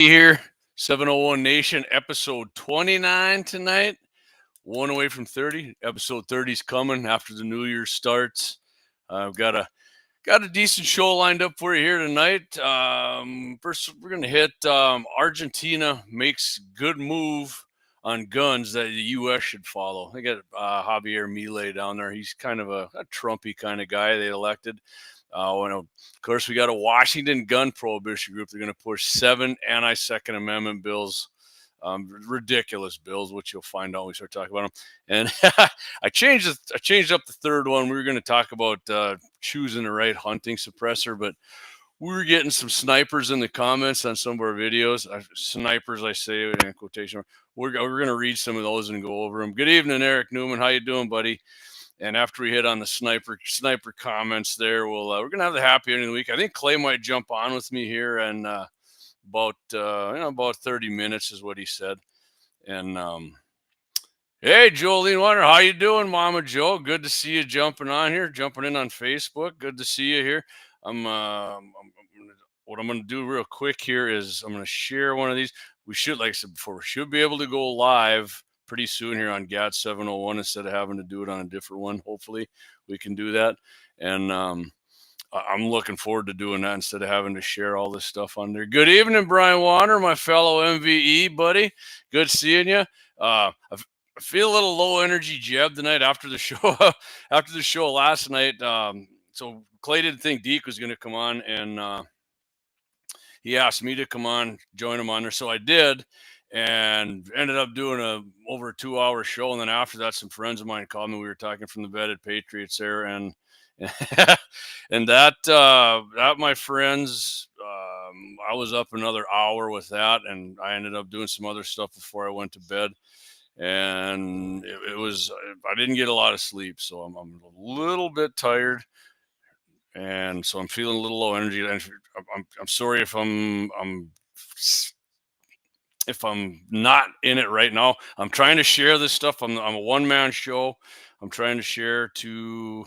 Here, 701 Nation, episode 29 tonight. One away from 30. Episode 30 is coming after the new year starts. I've got a decent show lined up for you here tonight. First, we're going to hit Argentina makes good move on guns that the U.S. should follow. They got Javier Milei down there. He's kind of a Trumpy kind of guy they elected. Of course, we got a Washington gun prohibition group. They're going to push 7 anti-Second Amendment bills. Ridiculous bills, which you'll find out when we start talking about them. And I changed up the third one. We were going to talk about choosing the right hunting suppressor, but we were getting some snipers in the comments on some of our videos. Snipers, I say in quotation. We're going to read some of those and go over them. Good evening, Eric Newman. How you doing, buddy? And after we hit on the sniper comments there, we're going to have the happy ending of the week. I think Clay might jump on with me here and about 30 minutes is what he said. And hey, Jolene Water, how you doing, Mama Joe? Good to see you jumping in on Facebook. Good to see you here. What I'm going to do real quick here is I'm going to share one of these. We should, like I said before, we should be able to go live pretty soon here on GAT 701 instead of having to do it on a different one. Hopefully we can do that. And I'm looking forward to doing that instead of having to share all this stuff on there. Good evening, Brian Warner, my fellow MVE buddy. Good seeing you. I feel a little low energy, Jeb, tonight after the show last night. So Clay didn't think Deke was going to come on, and he asked me to come on, join him on there. So I did, and ended up doing over a 2-hour show. And then after that, some friends of mine called me. We were talking from the Vetted Patriots there, and and that my friends, I was up another hour with that, and I ended up doing some other stuff before I went to bed. And I didn't get a lot of sleep, so I'm a little bit tired, and so I'm feeling a little low energy. And I'm sorry if I'm not in it right now. I'm trying to share this stuff. I'm a one-man show. I'm trying to share to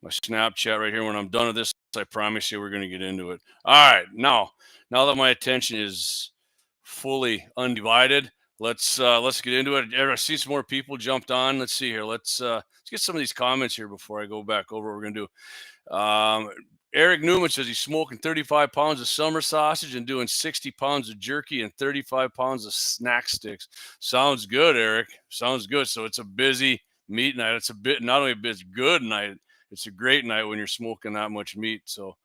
my Snapchat right here. When I'm done with this, I promise you we're going to get into it. All right, now that my attention is fully undivided, let's get into it. I see some more people jumped on. Let's see here. Let's get some of these comments here before I go back over what we're going to do. Eric Newman says he's smoking 35 pounds of summer sausage and doing 60 pounds of jerky and 35 pounds of snack sticks. Sounds good, Eric. Sounds good. So it's a busy meat night. It's not only a busy good night, it's a great night when you're smoking that much meat. So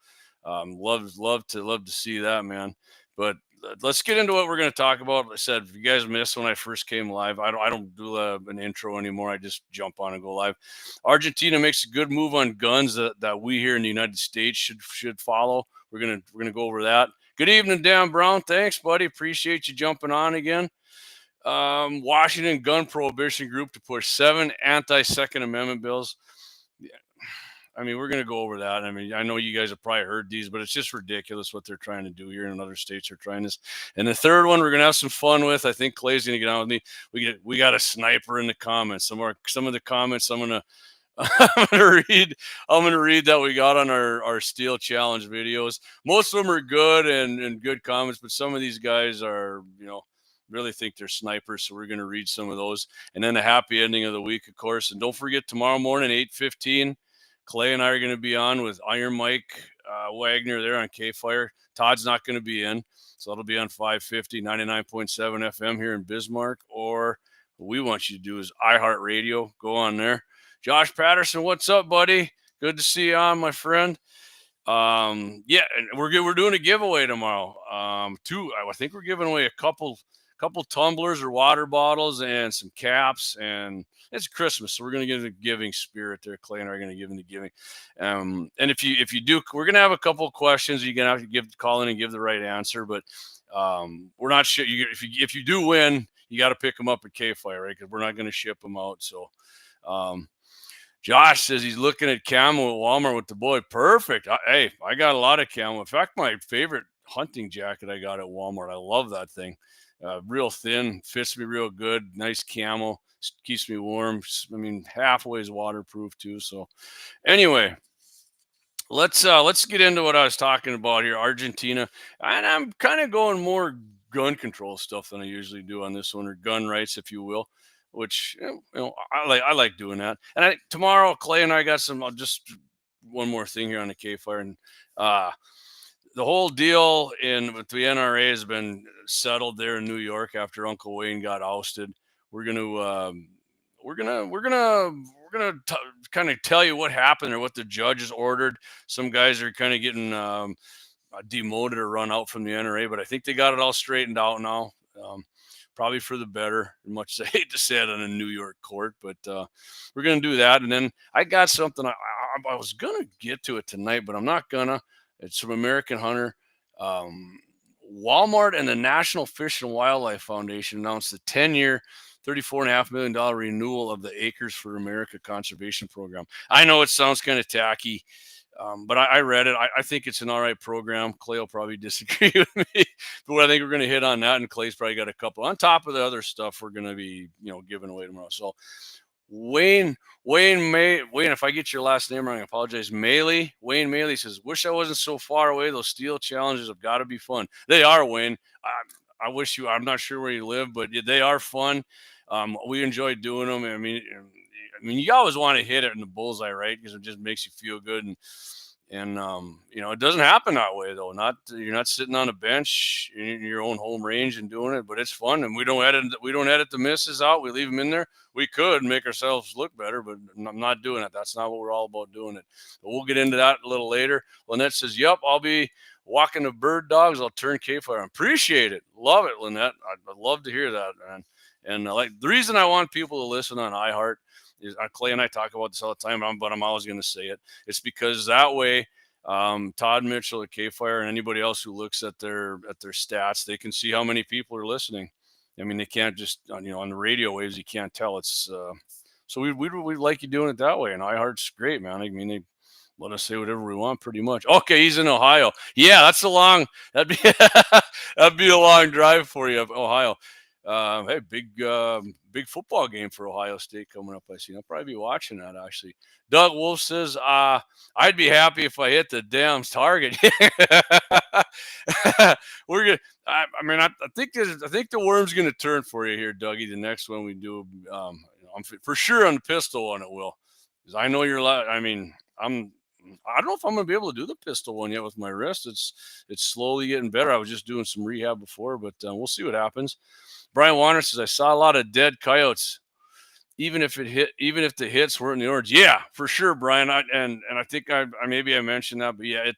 love to see that, man. But let's get into what we're going to talk about. Like I said, if you guys missed when I first came live, I don't do an intro anymore. I just jump on and go live. Argentina makes a good move on guns that we here in the United States should follow. We're gonna go over that. Good evening, Dan Brown. Thanks, buddy. Appreciate you jumping on again. Washington gun prohibition group to push 7 anti-Second Amendment bills. I mean, we're going to go over that. I mean, I know you guys have probably heard these, but it's just ridiculous what they're trying to do here, and other states are trying this. And the third one we're going to have some fun with. I think Clay's going to get on with me. We got a sniper in the comments. Some of the comments I'm going to read that we got on our Steel Challenge videos. Most of them are good and good comments, but some of these guys are, really think they're snipers. So we're going to read some of those. And then the happy ending of the week, of course. And don't forget, tomorrow morning, 8:15. Clay and I are going to be on with Iron Mike Wagner there on KFYR. Todd's not going to be in, so that'll be on 550, 99.7 FM here in Bismarck. Or what we want you to do is iHeartRadio. Go on there. Josh Patterson, what's up, buddy? Good to see you on, my friend. And we're doing a giveaway tomorrow. I think we're giving away a couple tumblers or water bottles and some caps, and it's Christmas, so we're going to get the giving spirit there. Clay and I are going to give in the giving. And if you do, we're going to have a couple of questions. You're going to have to call in and give the right answer, but we're not sure. If you do win, you got to pick them up at KFYR, right? Because we're not going to ship them out. So Josh says he's looking at camo at Walmart with the boy. Perfect. I got a lot of camo. In fact, my favorite hunting jacket I got at Walmart. I love that thing. Real thin, fits me real good. Nice camo, keeps me warm. I mean, halfway is waterproof too. So, anyway, let's get into what I was talking about here. Argentina, and I'm kind of going more gun control stuff than I usually do on this one, or gun rights, if you will. Which I like doing that. And tomorrow, Clay and I got some. Just one more thing here on the KFYR, and the whole deal with the NRA has been settled there in New York after Uncle Wayne got ousted. We're gonna kind of tell you what happened or what the judges ordered. Some guys are kind of getting demoted or run out from the NRA, but I think they got it all straightened out now. Probably for the better, much as I hate to say it in a New York court, but we're going to do that. And then I got something, I was going to get to it tonight, but I'm not going to. It's from American Hunter. Walmart and the National Fish and Wildlife Foundation announced the 10-year, $34.5 million renewal of the Acres for America conservation program. I know it sounds kind of tacky, but I read it. I think it's an all right program. Clay will probably disagree with me, but I think we're going to hit on that. And Clay's probably got a couple on top of the other stuff we're going to be, giving away tomorrow. So Wayne, if I get your last name wrong, I apologize. Wayne Maley says, wish I wasn't so far away. Those steel challenges have got to be fun. They are, Wayne. I wish I'm not sure where you live, but they are fun. We enjoy doing them. I mean, you always want to hit it in the bullseye, right? Because it just makes you feel good. And it doesn't happen that way though. You're not sitting on a bench in your own home range and doing it, but it's fun. And we don't edit the misses out. We leave them in there. We could make ourselves look better, but I'm not doing it. That's not what we're all about doing it. But we'll get into that a little later. Lynette says, yep, I'll be walking the bird dogs. I'll turn KFYR. Appreciate it. Love it, Lynette. I'd love to hear that, man. And like the reason I want people to listen on iHeart is Clay and I talk about this all the time, but I'm always going to say it. It's because that way, Todd Mitchell at KFYR and anybody else who looks at their stats, they can see how many people are listening. I mean, they can't just on the radio waves, you can't tell. It's so we like you doing it that way, and iHeart's great, man. I mean, they let us say whatever we want, pretty much. Okay, he's in Ohio. Yeah, that'd be that'd be a long drive for you, Ohio. Hey, big football game for Ohio State coming up. I see. I'll probably be watching that actually. Doug Wolf says, "I'd be happy if I hit the damn target." We're gonna. I think the worm's gonna turn for you here, Dougie. The next one we do, I'm for sure on the pistol one. It will, because I know you're. I don't know if I'm going to be able to do the pistol one yet with my wrist. It's slowly getting better. I was just doing some rehab before, but we'll see what happens. Brian Warner says, I saw a lot of dead coyotes, even if the hits weren't in the orange. Yeah, for sure, Brian. I think I mentioned that, but yeah,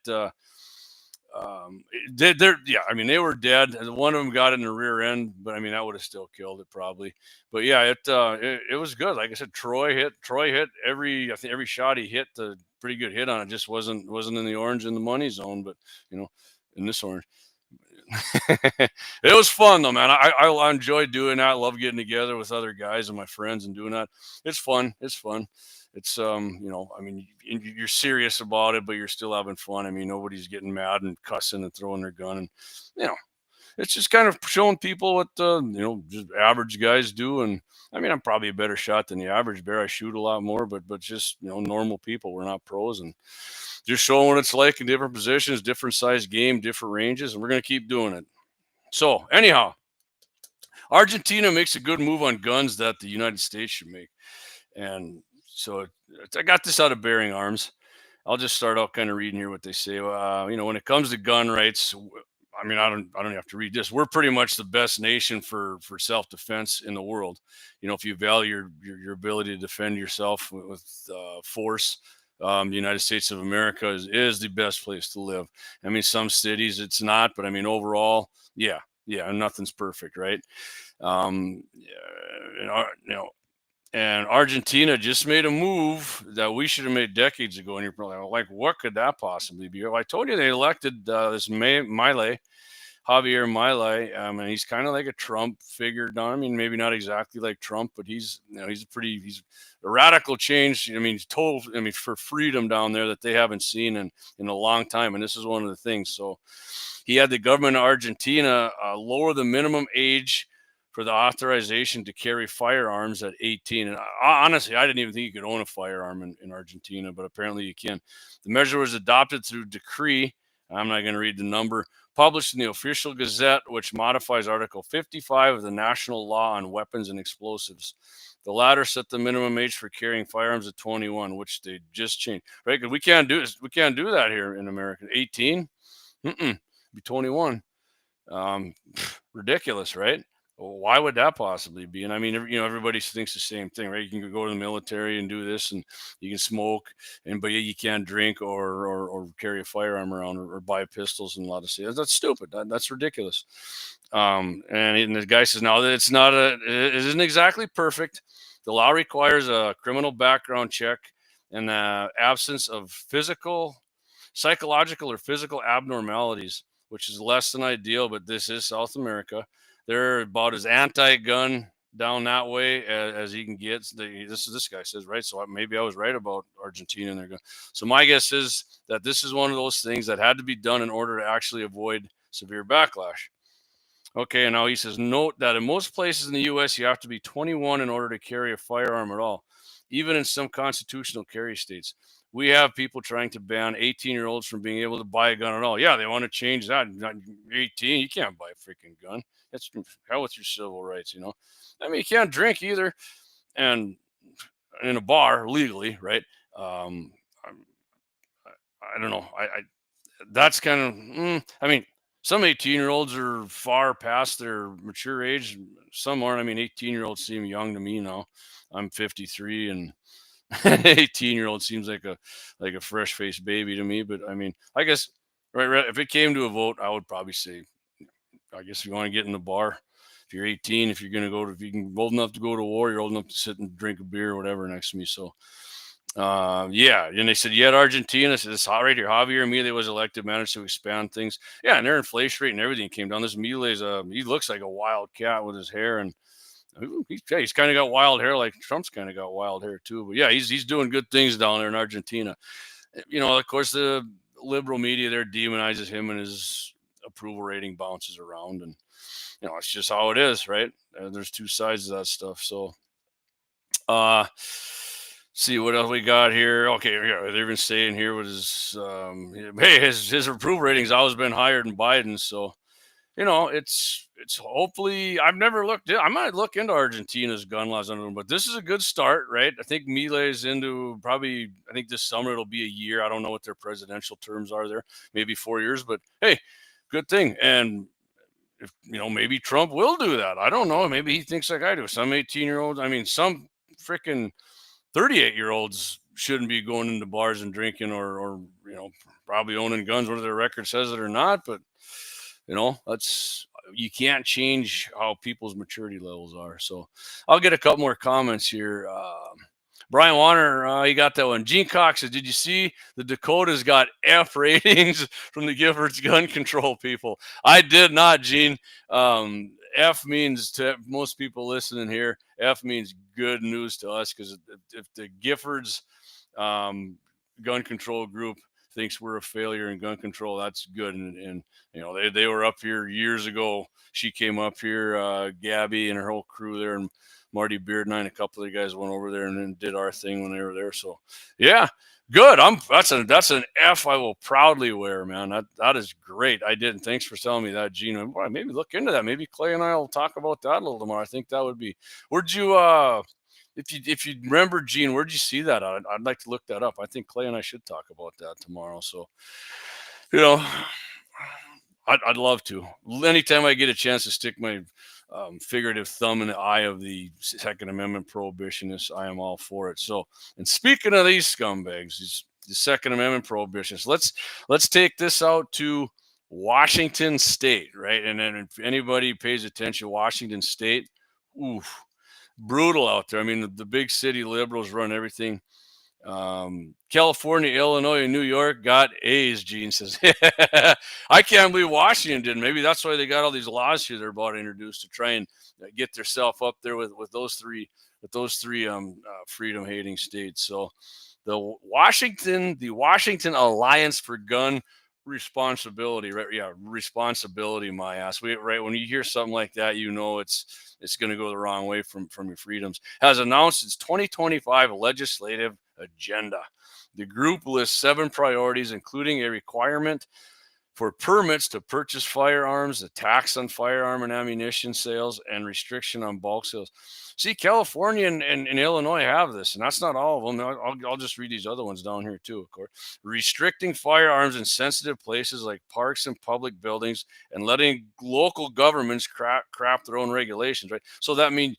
they were dead. One of them got in the rear end, but I mean, that would have still killed it probably. But yeah, it was good. Like I said, Troy hit every shot he hit, the pretty good hit on it. Just wasn't in the orange in the money zone, but in this orange. It was fun though, man. I enjoy doing that. I love getting together with other guys and my friends and doing that. It's fun. It's you're serious about it, but you're still having fun. I mean, nobody's getting mad and cussing and throwing their gun, and it's just kind of showing people what just average guys do. And I mean, I'm probably a better shot than the average bear. I shoot a lot more, but just normal people. We're not pros, and just showing what it's like in different positions, different size game, different ranges, and we're going to keep doing it. So anyhow, Argentina makes a good move on guns that the United States should make. And so I got this out of Bearing Arms. I'll just start out kind of reading here what they say. When it comes to gun rights, I mean, I don't have to read this. We're pretty much the best nation for self-defense in the world. If you value your ability to defend yourself with force, the United States of America is the best place to live. I mean, some cities it's not, but I mean, overall, yeah, nothing's perfect, right? And Argentina just made a move that we should have made decades ago. And you're probably like, what could that possibly be? Well, I told you they elected this Javier Milei, and he's kind of like a Trump figure. I mean, maybe not exactly like Trump, but he's a radical change. I mean, for freedom down there that they haven't seen in a long time. And this is one of the things. So he had the government of Argentina lower the minimum age for the authorization to carry firearms at 18. And honestly, I didn't even think you could own a firearm in Argentina, but apparently you can. The measure was adopted through decree. I'm not going to read the number, published in the Official Gazette, which modifies Article 55 of the National Law on Weapons and Explosives. The latter set the minimum age for carrying firearms at 21, which they just changed, right? Because we can't do this. We can't do that here in America. 18, be 21. Ridiculous, right? Why would that possibly be? And I mean, everybody thinks the same thing, right? You can go to the military and do this, and you can smoke, but you can't drink or carry a firearm around or buy pistols in a lot of states. That's stupid. That's ridiculous. And the guy says, no, it isn't exactly perfect. The law requires a criminal background check and the absence of psychological or physical abnormalities, which is less than ideal, but this is South America. They're about as anti-gun down that way as you can get. This guy says, right? So maybe I was right about Argentina and their gun. So my guess is that this is one of those things that had to be done in order to actually avoid severe backlash. Okay, and now he says, note that in most places in the U.S., you have to be 21 in order to carry a firearm at all, even in some constitutional carry states. We have people trying to ban 18-year-olds from being able to buy a gun at all. Yeah, they want to change that. 18, you can't buy a freaking gun. That's hell with your civil rights, I mean, you can't drink either, and in a bar legally, right? I don't know. That's kind of. I mean, some 18-year-olds are far past their mature age. Some aren't. I mean, 18-year-olds seem young to me now. I'm 53, and 18-year-old seems like a fresh-faced baby to me. But I mean, I guess right. If it came to a vote, I would probably say, I guess if you want to get in the bar, if you're 18, if you're going to go to, if you can old enough to go to war, you're old enough to sit and drink a beer or whatever next to me. So, yeah. And they said, yet Argentina, so this hot right here, Javier Milei was elected, managed to expand things. Yeah. And their inflation rate and everything came down. This Milei's, he looks like a wild cat with his hair, and he's kind of got wild hair, like Trump's kind of got wild hair too. But yeah, he's doing good things down there in Argentina. Of course, the liberal media there demonizes him, and his approval rating bounces around, and it's just how it is, right? There's two sides of that stuff. So see what else we got here. Okay, yeah, they're even saying here what his his approval rating's always been higher than Biden's. So it's hopefully, I've never looked I might look into Argentina's gun laws, but this is a good start, right? I think Milei's into probably, I think this summer it'll be a year. I don't know what their presidential terms are there, maybe 4 years, but hey, good thing. And if maybe Trump will do that. I don't know. Maybe he thinks like I do. Some 18-year-olds, I mean, some freaking 38-year-olds shouldn't be going into bars and drinking or probably owning guns, whether their record says it or not. But you can't change how people's maturity levels are. So I'll get a couple more comments here. Brian Warner, he got that one. Gene Cox said, did you see the Dakotas got F ratings from the Giffords gun control people? I did not, Gene. F means, to most people listening here, F means good news to us, because if the Giffords gun control group thinks we're a failure in gun control, that's good. And they were up here years ago. She came up here, Gabby and her whole crew there, and Marty Beard and I and a couple of the guys went over there and then did our thing when they were there. So yeah, good. That's an F I will proudly wear, man. That is great. I did. And thanks for telling me that, Gene. Boy, maybe look into that. Maybe Clay and I will talk about that a little tomorrow. I think that would be. Where'd you if you remember, Gene, where'd you see that? I'd like to look that up. I think Clay and I should talk about that tomorrow. So I'd love to. Anytime I get a chance to stick my figurative thumb in the eye of the Second Amendment prohibitionists, I am all for it. So, and speaking of these scumbags, the Second Amendment prohibitionists, let's take this out to Washington State, right? And then if anybody pays attention, Washington State, oof, brutal out there. I mean, the big city liberals run everything. California, Illinois, and New York got A's, Gene says. I can't believe Washington didn't. Maybe that's why they got all these laws here they're about to introduce to try and get themselves up there with those three freedom-hating states. So the Washington Alliance for Gun Responsibility, right? Yeah, responsibility, my ass. Right, when you hear something like that, it's going to go the wrong way from your freedoms. Has announced its 2025 legislative agenda. The group lists 7 priorities, including a requirement for permits to purchase firearms, the tax on firearm and ammunition sales, and restriction on bulk sales. See, California and Illinois have this, and that's not all of them. I'll just read these other ones down here too, of course. Restricting firearms in sensitive places like parks and public buildings, and letting local governments craft their own regulations, right? So that means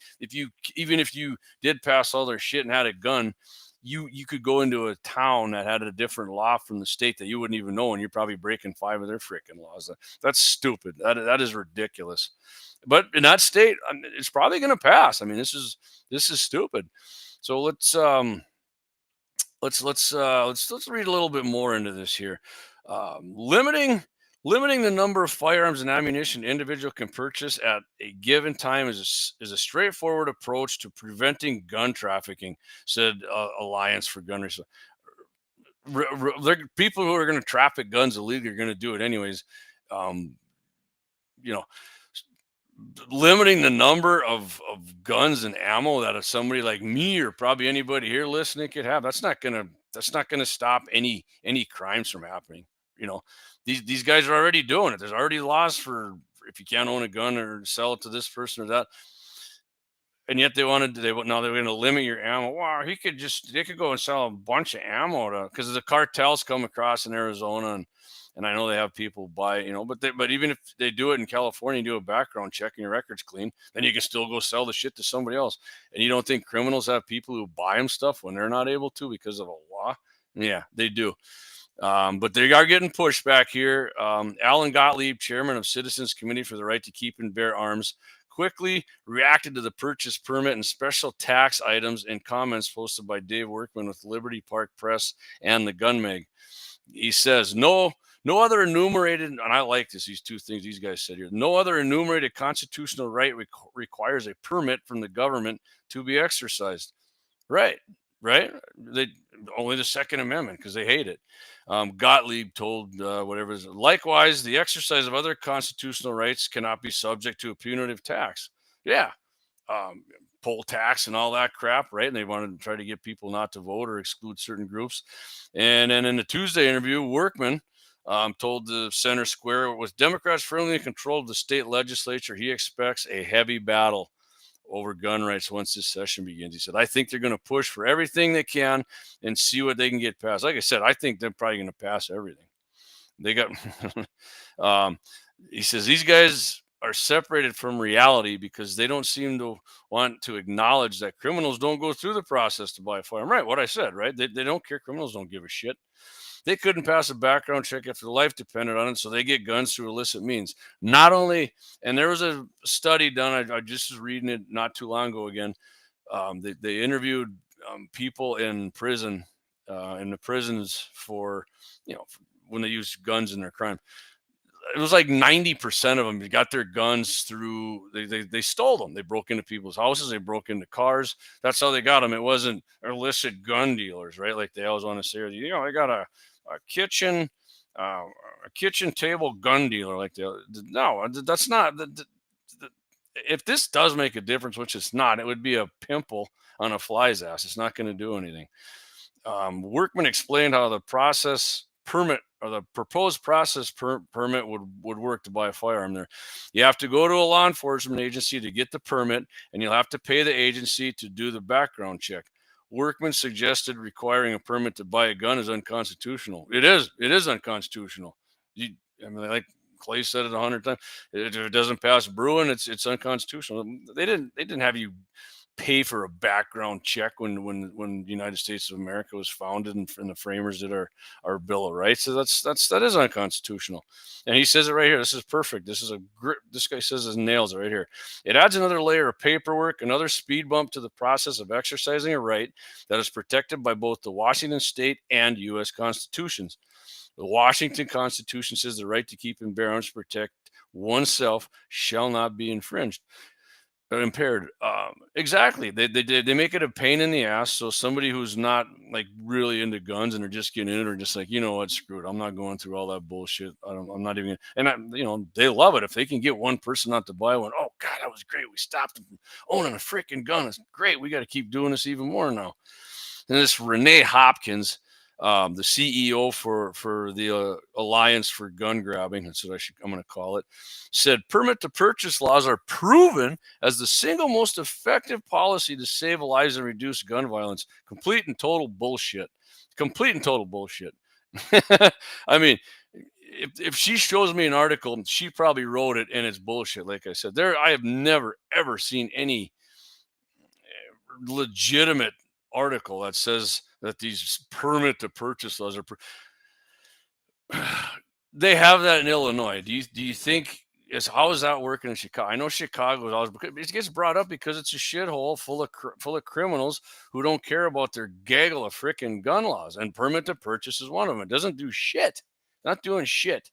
even if you did pass all their shit and had a gun, you could go into a town that had a different law from the state that you wouldn't even know, and you're probably breaking 5 of their freaking laws. That's stupid. That is ridiculous. But in that state, it's probably going to pass. I mean, this is stupid. So let's read a little bit more into this here. Limiting the number of firearms and ammunition an individual can purchase at a given time is a straightforward approach to preventing gun trafficking, said Alliance for Gun Research. People who are going to traffic guns illegally are going to do it anyways. You know, limiting the number of guns and ammo that somebody like me or probably anybody here listening could have, that's not gonna stop any crimes from happening. You know, these guys are already doing it. There's already laws for if you can't own a gun or sell it to this person or that. And yet now they're going to limit your ammo. Wow, they could go and sell a bunch of ammo because the cartels come across in Arizona, and I know they have people buy, but even if they do it in California, do a background check and your record's clean, then you can still go sell the shit to somebody else. And you don't think criminals have people who buy them stuff when they're not able to because of a law? Yeah, they do. But they are getting pushback here. Alan Gottlieb, chairman of Citizens Committee for the Right to Keep and Bear Arms, quickly reacted to the purchase permit and special tax items in comments posted by Dave Workman with Liberty Park Press and the Gun Mag. He says, no other enumerated, and I like this, these two things these guys said here, no other enumerated constitutional right requires a permit from the government to be exercised. Right. They only the Second Amendment because they hate it. Gottlieb told likewise, the exercise of other constitutional rights cannot be subject to a punitive tax. Yeah, poll tax and all that crap, right? And they wanted to try to get people not to vote or exclude certain groups. And then in the Tuesday interview, Workman told the Center Square, with Democrats firmly in control of the state legislature, he expects a heavy battle over gun rights once this session begins. He said, I think they're going to push for everything they can and see what they can get passed. Like I said, I think they're probably going to pass everything. They got, he says, these guys are separated from reality because they don't seem to want to acknowledge that criminals don't go through the process to buy a firearm. Right, what I said, right? They don't care. Criminals don't give a shit. They couldn't pass a background check if their life depended on it, so they get guns through illicit means. Not only, and there was a study done, I just was reading it not too long ago again. They interviewed people in prison, in the prisons for, when they use guns in their crime. It was like 90% of them got their guns through, they stole them. They broke into people's houses. They broke into cars. That's how they got them. It wasn't illicit gun dealers, right? Like they always want to say, I got a kitchen table gun dealer. Like no, that's not. If this does make a difference, which it's not, it would be a pimple on a fly's ass. It's not going to do anything. Workman explained how the process permit or the proposed process permit would work to buy a firearm there. You have to go to a law enforcement agency to get the permit, and you'll have to pay the agency to do the background check. Workman suggested requiring a permit to buy a gun is unconstitutional. It is unconstitutional. Like Clay said it 100 times. If it doesn't pass Bruin, it's unconstitutional. They didn't have you pay for a background check when the United States of America was founded and the framers did our Bill of Rights. So that is unconstitutional. And he says it right here. This is perfect. This guy says it, nails it right here. It adds another layer of paperwork, another speed bump to the process of exercising a right that is protected by both the Washington state and U.S. constitutions. The Washington Constitution says the right to keep and bear arms to protect oneself shall not be infringed. Impaired. Exactly. They make it a pain in the ass. So somebody who's not like really into guns and they're just getting in it, or just like, what, screw it, I'm not going through all that bullshit. I'm not even. And they love it if they can get one person not to buy one. Oh God, that was great. We stopped them from owning a freaking gun. It's great. We got to keep doing this even more now. And this Renee Hopkins, the CEO for the Alliance for Gun Grabbing, that's what I'm going to call it, said permit to purchase laws are proven as the single most effective policy to save lives and reduce gun violence. Complete and total bullshit. Complete and total bullshit. I mean, if she shows me an article, she probably wrote it and it's bullshit. Like I said, I have never ever seen any legitimate article that says that these permit to purchase laws are. They have that in Illinois. Do you think how is that working in Chicago? I know Chicago is always, it gets brought up because it's a shithole full of criminals who don't care about their gaggle of freaking gun laws, and permit to purchase is one of them. It doesn't do shit. Not doing shit.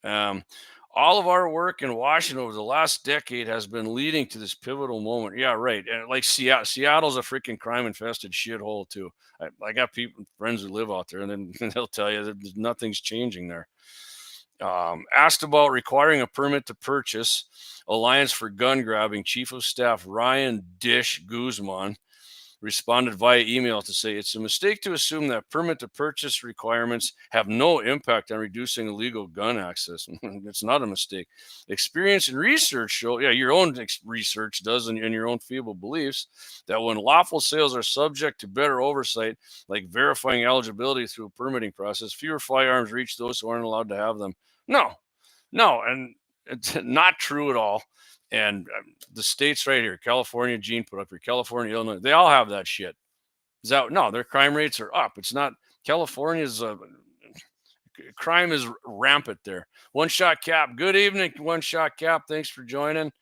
Um, all of our work in Washington over the last decade has been leading to this pivotal moment. Yeah, right. And like Seattle's a freaking crime-infested shithole too. I got friends who live out there, and then they'll tell you that nothing's changing there. Asked about requiring a permit to purchase, Alliance for Gun Grabbing Chief of Staff Ryan Dish Guzman responded via email to say it's a mistake to assume that permit to purchase requirements have no impact on reducing illegal gun access. It's not a mistake. Experience and research show, your own research does, and your own feeble beliefs, that when lawful sales are subject to better oversight, like verifying eligibility through a permitting process, fewer firearms reach those who aren't allowed to have them. No, and it's not true at all. And the states right here, California, Gene put up here, California, Illinois, they all have that shit. No, their crime rates are up. It's not California's crime is rampant there. One Shot Cap, good evening, One Shot Cap. Thanks for joining.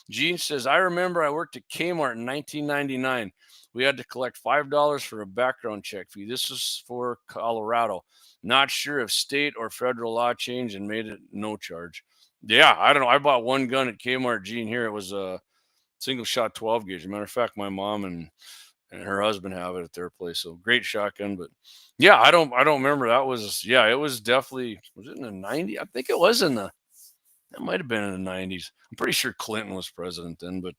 Gene says, I remember I worked at Kmart in 1999. We had to collect $5 for a background check fee. This was for Colorado. Not sure if state or federal law changed and made it no charge. Yeah, I don't know. I bought one gun at Kmart, Gene, here. It was a single shot 12 gauge. As a matter of fact, my mom and her husband have it at their place. So great shotgun. But yeah, I don't remember. It was definitely, was it in the 90s? I think it was it might have been in the 90s. I'm pretty sure Clinton was president then, but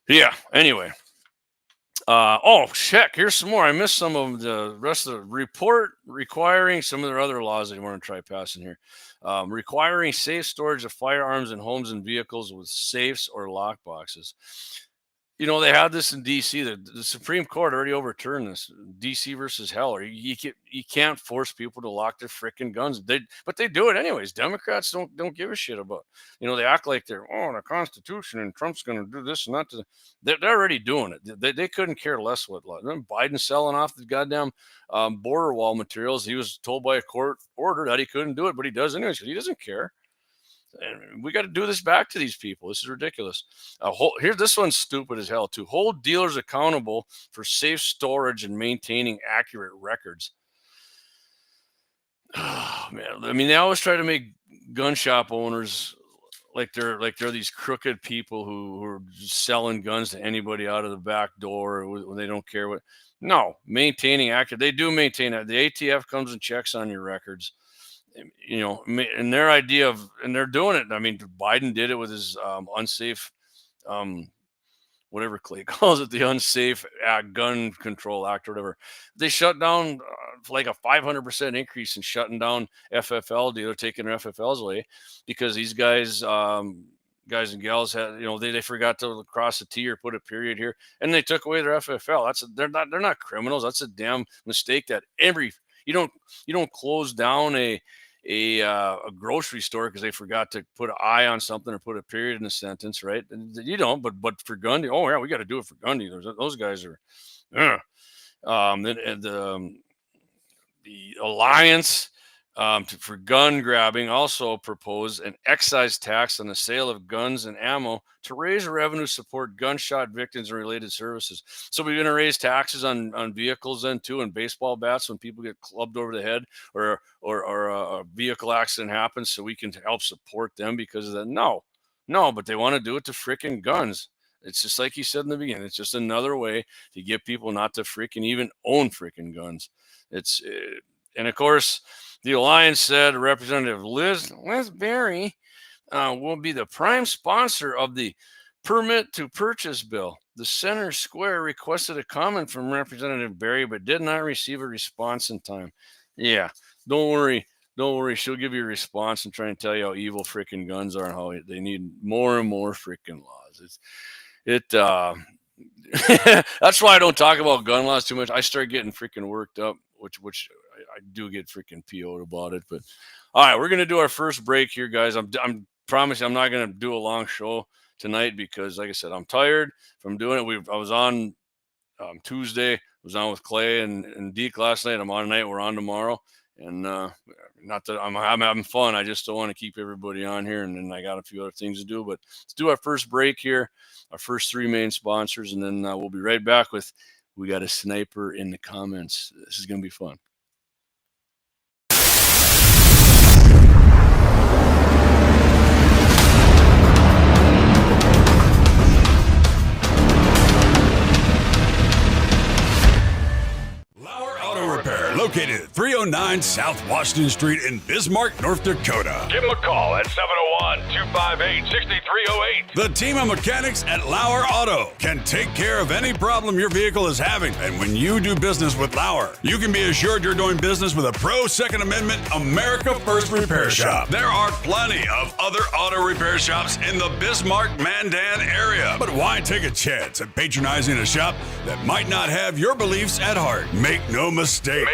yeah, anyway. Check. Here's some more. I missed some of them. The rest of the report requiring some of their other laws that you want to try passing here. Requiring safe storage of firearms in homes and vehicles with safes or lock boxes. They had this in D.C. The Supreme Court already overturned this. D.C. versus Heller. You can't force people to lock their freaking guns. But they do it anyways. Democrats don't give a shit about. They act like they're the Constitution and Trump's going to do this and that. They're already doing it. They couldn't care less what law. Biden selling off the goddamn border wall materials. He was told by a court order that he couldn't do it, but he does anyways because he doesn't care. And we got to do this back to these people. This is ridiculous. This one's stupid as hell too. Hold dealers accountable for safe storage and maintaining accurate records. Oh, man, I mean, they always try to make gun shop owners like they're these crooked people who are selling guns to anybody out of the back door when they don't care what. No, maintaining accurate. They do maintain that. The ATF comes and checks on your records. And their idea of, and they're doing it. I mean, Biden did it with his unsafe, whatever Clay calls it, the Unsafe Gun Control Act or whatever. They shut down like a 500% increase in shutting down FFL dealers, taking their FFLs away because these guys and gals had, they forgot to cross a T or put a period here, and they took away their FFL. They're not criminals. That's a damn mistake that you don't close down a grocery store because they forgot to put an I on something or put a period in a sentence, right? And you don't, but for gun, we got to do it for gun dealers. Those guys are, the Alliance for Gun Grabbing also proposed an excise tax on the sale of guns and ammo to raise revenue, support gunshot victims and related services. So we're going to raise taxes on vehicles then too, and baseball bats when people get clubbed over the head or a vehicle accident happens, so we can help support them because of that. No, but they want to do it to freaking guns. It's just like you said in the beginning. It's just another way to get people not to freaking even own freaking guns. And of course, the Alliance said Representative Liz Berry will be the prime sponsor of the permit to purchase bill. The center square requested a comment from Representative Barry, but did not receive a response in time. Yeah, don't worry. Don't worry. She'll give you a response and try and tell you how evil freaking guns are and how they need more and more freaking laws. That's why I don't talk about gun laws too much. I start getting freaking worked up, which I do get freaking PO'd about it. But all right, we're gonna do our first break here, guys. I'm promising I'm not gonna do a long show tonight because, like I said, I'm tired from doing it. I was on Tuesday, was on with Clay and Deke last night. I'm on tonight. We're on tomorrow, and not that I'm having fun. I just don't want to keep everybody on here, and then I got a few other things to do. But let's do our first break here, our first three main sponsors, and then we'll be right back with we got a sniper in the comments. This is gonna be fun. LAUER Auto Repair, located at 309 South Washington Street in Bismarck, North Dakota. Give them a call at 701-258-6308. The team of mechanics at LAUER Auto can take care of any problem your vehicle is having. And when you do business with LAUER, you can be assured you're doing business with a pro Second Amendment America First repair shop. There are plenty of other auto repair shops in the Bismarck-Mandan area. But why take a chance at patronizing a shop that might not have your beliefs at heart? Make no mistake.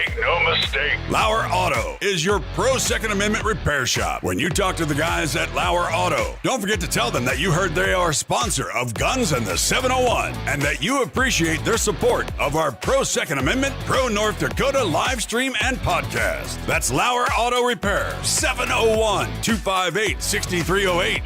LAUER Auto is your pro Second Amendment repair shop. When you talk to the guys at LAUER Auto, don't forget to tell them that you heard they are a sponsor of Guns and the 701 and that you appreciate their support of our pro Second Amendment, pro North Dakota live stream and podcast. That's LAUER Auto Repair, 701-258-6308.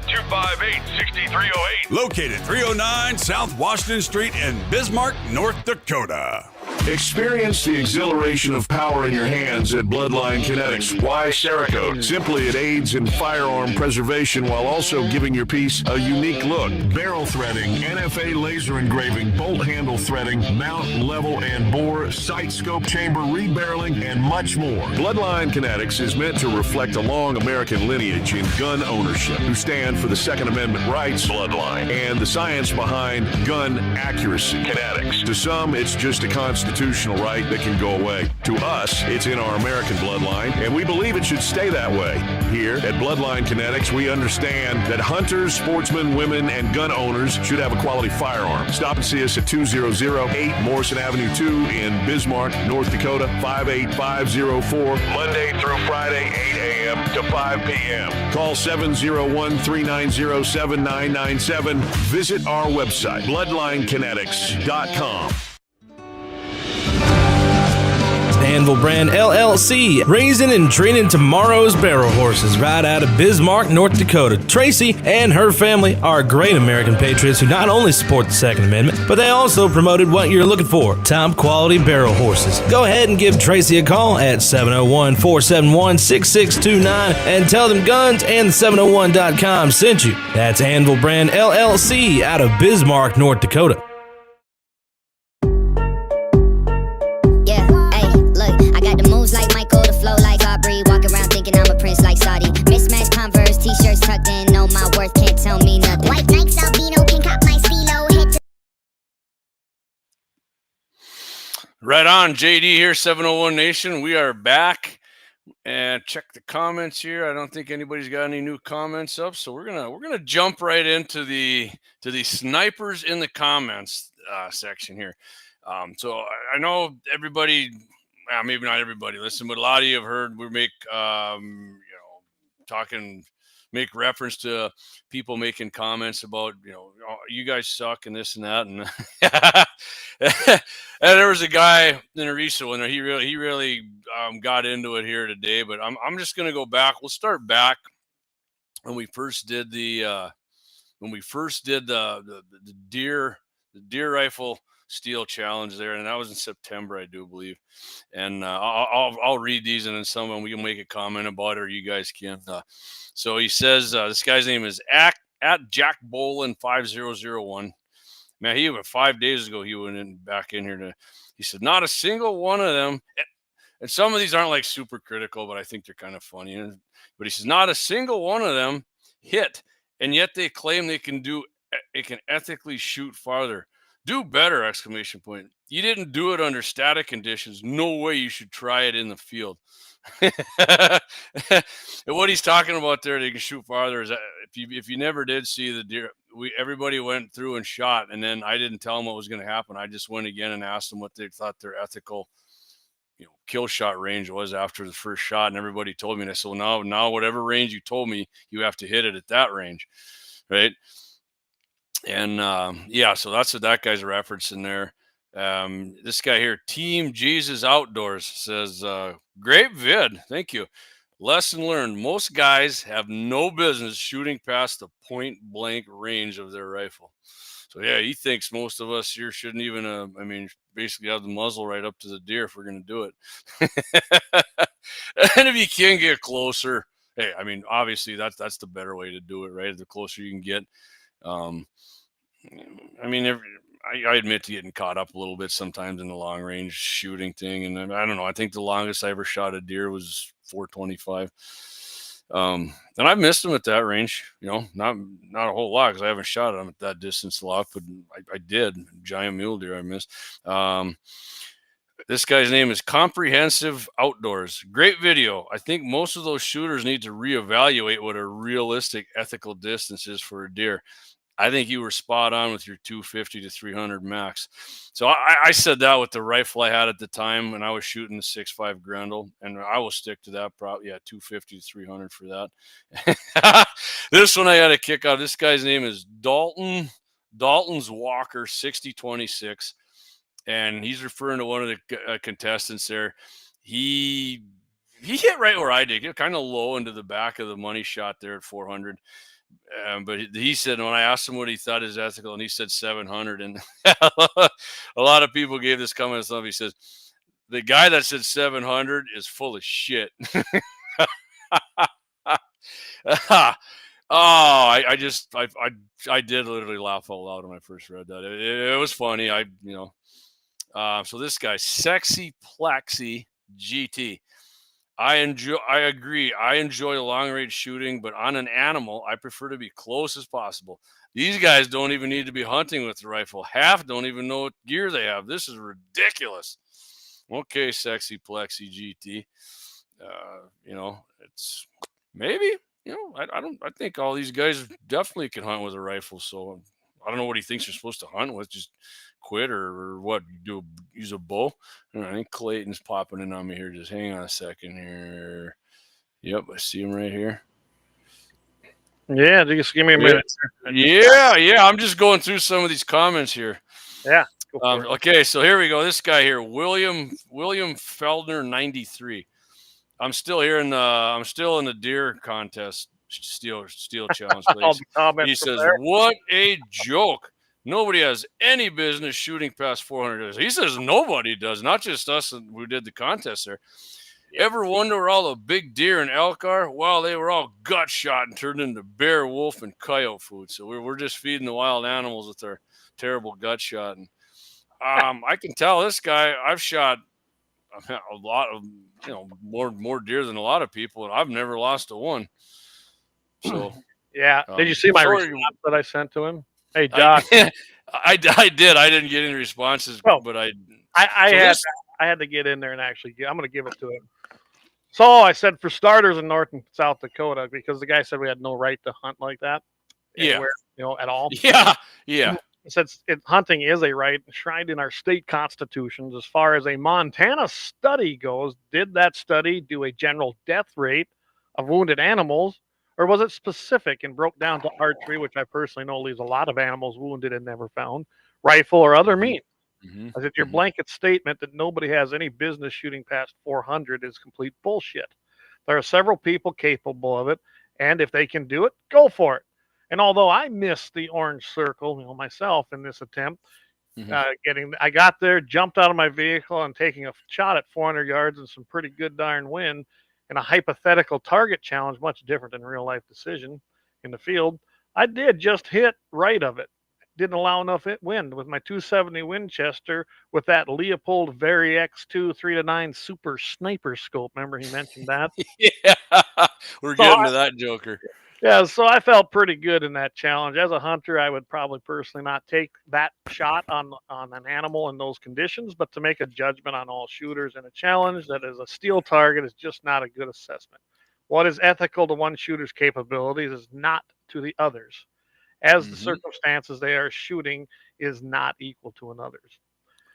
701-258-6308. Located 309 South Washington Street in Bismarck, North Dakota. Experience the exhilaration of power in your hands at Bloodline Kinetics. Why Cerakote? Simply, it aids in firearm preservation while also giving your piece a unique look. Barrel threading, NFA laser engraving, bolt handle threading, mount, level, and bore, sight scope chamber, rebarreling, and much more. Bloodline Kinetics is meant to reflect a long American lineage in gun ownership, who stand for the Second Amendment rights, Bloodline, and the science behind gun accuracy, Kinetics. To some, it's just a constitutional right that can go away. To us, it's in our American bloodline, and we believe it should stay that way. Here at Bloodline Kinetics, we understand that hunters, sportsmen, women, and gun owners should have a quality firearm. Stop and see us at 2008 Morrison Avenue 2 in Bismarck, North Dakota, 58504, Monday through Friday, 8 a.m. to 5 p.m. Call 701-390-7997. Visit our website, bloodlinekinetics.com. Anvil Brand LLC, raising and training tomorrow's barrel horses right out of Bismarck, North Dakota. Tracy and her family are great American patriots who not only support the Second Amendment, but they also promoted what you're looking for, top quality barrel horses. Go ahead and give Tracy a call at 701-471-6629 and tell them Guns and 701.com sent you. That's Anvil Brand LLC out of Bismarck, North Dakota. Like Michael, the flow like Aubrey. Walk around thinking I'm a prince like Saudi. Mismatched Converse, t-shirts tucked in. Know my worth, can't tell me nothing. White Nikes, albino, can cop my stilo. Head to Right on, JD here, 701Nation. We are back, and check the comments here. I don't think anybody's got any new comments up, so we're gonna jump right into the snipers in the comments section here. So I know everybody. Maybe not everybody listen, but a lot of you have heard we make, make reference to people making comments about, oh, you guys suck and this and that. And, and there was a guy in a recent one, he really got into it here today, but I'm just going to go back. We'll start back when we first did the deer rifle steel challenge there, and that was in September, I do believe. And I'll read these, and then someone we can make a comment about it, or you guys can. So he says this guy's name is at Jack Bolin 5001. Man, he 5 days ago he went back in here he said not a single one of them. And some of these aren't like super critical, but I think they're kind of funny. But he says not a single one of them hit, and yet they claim they can do it can ethically shoot farther. Do better! Exclamation point. You didn't do it under static conditions. No way you should try it in the field. And what he's talking about there, they can shoot farther, is that if you never did see the deer, everybody went through and shot, and then I didn't tell them what was going to happen. I just went again and asked them what they thought their ethical, kill shot range was after the first shot, and everybody told me. And I said, well, now whatever range you told me, you have to hit it at that range, right? And yeah, so that's what that guy's referencing there. This guy here, Team Jesus Outdoors, says, great vid. Thank you. Lesson learned. Most guys have no business shooting past the point blank range of their rifle. So yeah, he thinks most of us here shouldn't even, basically have the muzzle right up to the deer if we're going to do it. And if you can get closer, hey, obviously that's the better way to do it, right? The closer you can get. I admit to getting caught up a little bit sometimes in the long range shooting thing. And I don't know, I think the longest I ever shot a deer was 425. And I've missed them at that range, not a whole lot, because I haven't shot them at that distance a lot, but I did. Giant mule deer I missed. This guy's name is Comprehensive Outdoors. Great video. I think most of those shooters need to reevaluate what a realistic ethical distance is for a deer. I think you were spot on with your 250 to 300 max. So I said that with the rifle I had at the time, and I was shooting the 6.5 Grendel, and I will stick to that. Probably, 250 to 300 for that. This one I had a kick out. This guy's name is Dalton's Walker 6026, and he's referring to one of the contestants there. He hit right where I did, kind of low into the back of the money shot there at 400. But he said, when I asked him what he thought is ethical, and he said 700, and a lot of people gave this comment stuff. He says, the guy that said 700 is full of shit. I did literally laugh out loud when I first read that. It was funny. So this guy, Sexy Plexi GT. I agree. I enjoy long range shooting, but on an animal, I prefer to be close as possible. These guys don't even need to be hunting with the rifle. Half don't even know what gear they have. This is ridiculous. Okay, Sexy Plexi GT. It's maybe, I think all these guys definitely can hunt with a rifle. So I don't know what he thinks you're supposed to hunt with. Just quit or what? Use a bow? I think Clayton's popping in on me here. Just hang on a second here. Yep, I see him right here. Yeah, just give me a minute. Yeah. I'm just going through some of these comments here. Yeah. Okay, so here we go. This guy here, William Feldner 93. I'm still in the deer contest steel challenge place. He says, "What a joke. Nobody has any business shooting past 400. He says nobody does, not just us who did the contest there. Ever wonder where all the big deer and elk are? Well, they were all gut shot and turned into bear, wolf, and coyote food. So we're just feeding the wild animals with our terrible gut shot. And I can tell this guy, I've shot a lot of, more deer than a lot of people, and I've never lost a one. So yeah. Did you see my response that I sent to him? Hey, Doc. I did. I didn't get any responses, but I had to get in there and actually I'm going to give it to him. So I said, for starters, in North and South Dakota, because the guy said we had no right to hunt like that anywhere, at all. Yeah. It says hunting is a right enshrined in our state constitutions. As far as a Montana study goes, did that study do a general death rate of wounded animals? Or was it specific and broke down to archery, which I personally know leaves a lot of animals wounded and never found, rifle or other means? Is it your blanket statement that nobody has any business shooting past 400 is complete bullshit? There are several people capable of it, and if they can do it, go for it. And although I missed the orange circle, myself in this attempt, I got there, jumped out of my vehicle, and taking a shot at 400 yards and some pretty good darn wind, in a hypothetical target challenge, much different than real life decision in the field, I did just hit right of it. Didn't allow enough wind with my 270 Winchester with that Leopold Very X2 3-9 super sniper scope. Remember he mentioned that? Yeah, we're getting to that joker. Yeah, so I felt pretty good in that challenge. As a hunter, I would probably personally not take that shot on an animal in those conditions, but to make a judgment on all shooters in a challenge that is a steel target is just not a good assessment. What is ethical to one shooter's capabilities is not to the others, as the Mm-hmm. circumstances they are shooting is not equal to another's.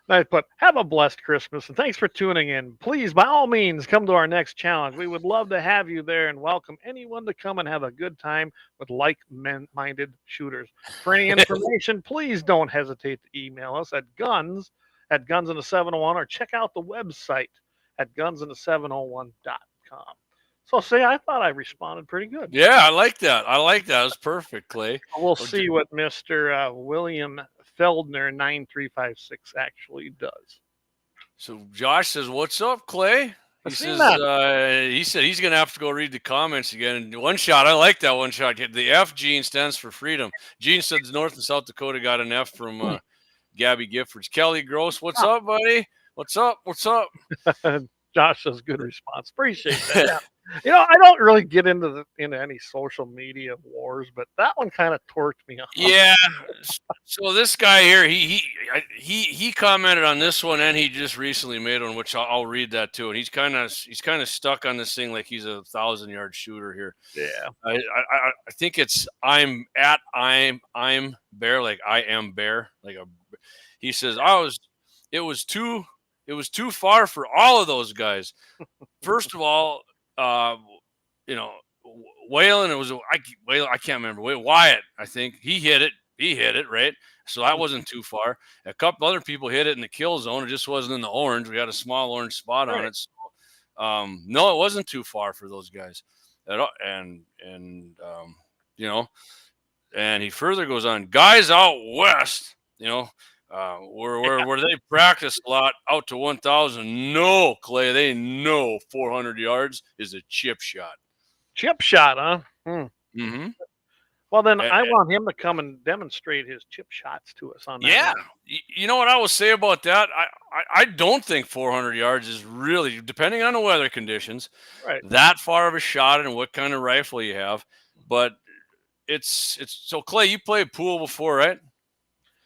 Nice, but have a blessed Christmas and thanks for tuning in. Please, by all means, come to our next challenge. We would love to have you there and welcome anyone to come and have a good time with like-minded shooters. For any information, please don't hesitate to email us at guns in the 701 or check out the website at gunsinthe701.com. So, say, I thought I responded pretty good. Yeah, I like that. I like that. It was perfect, Clay. We'll see what Mr. William Feldner 9356 actually does. So Josh says, "What's up, Clay?" I He seen says, that. he said he's gonna have to go read the comments again. And one shot, I like that one shot. The F Gene stands for freedom. Gene said North and South Dakota got an F from Gabby Giffords. Kelly Gross, what's up, buddy? What's up? What's up? Josh says good response. Appreciate that. Yeah. You know, I don't really get into any social media wars, but that one kind of torqued me off. Yeah. So this guy here, he commented on this one, and he just recently made one, which I'll read that too. And he's kind of stuck on this thing like he's a 1,000-yard shooter here. Yeah. I think it's I'm bear, like I am bear, like a. He says it was too far for all of those guys. First of all, you know, Whalen, I can't remember. Wyatt, I think he hit it right. So that wasn't too far. A couple other people hit it in the kill zone. It just wasn't in the orange. We had a small orange spot on it. So, no, it wasn't too far for those guys at all. And you know, and he further goes on, guys out west, you know, where they practice a lot out to 1,000. No, Clay, they know 400 yards is a chip shot. Chip shot, huh? Mm-hmm. Well, then I want him to come and demonstrate his chip shots to us on that. Yeah. You know what I will say about that? I don't think 400 yards is really, depending on the weather conditions, right, that far of a shot and what kind of rifle you have. But it's so, Clay, you played pool before, right?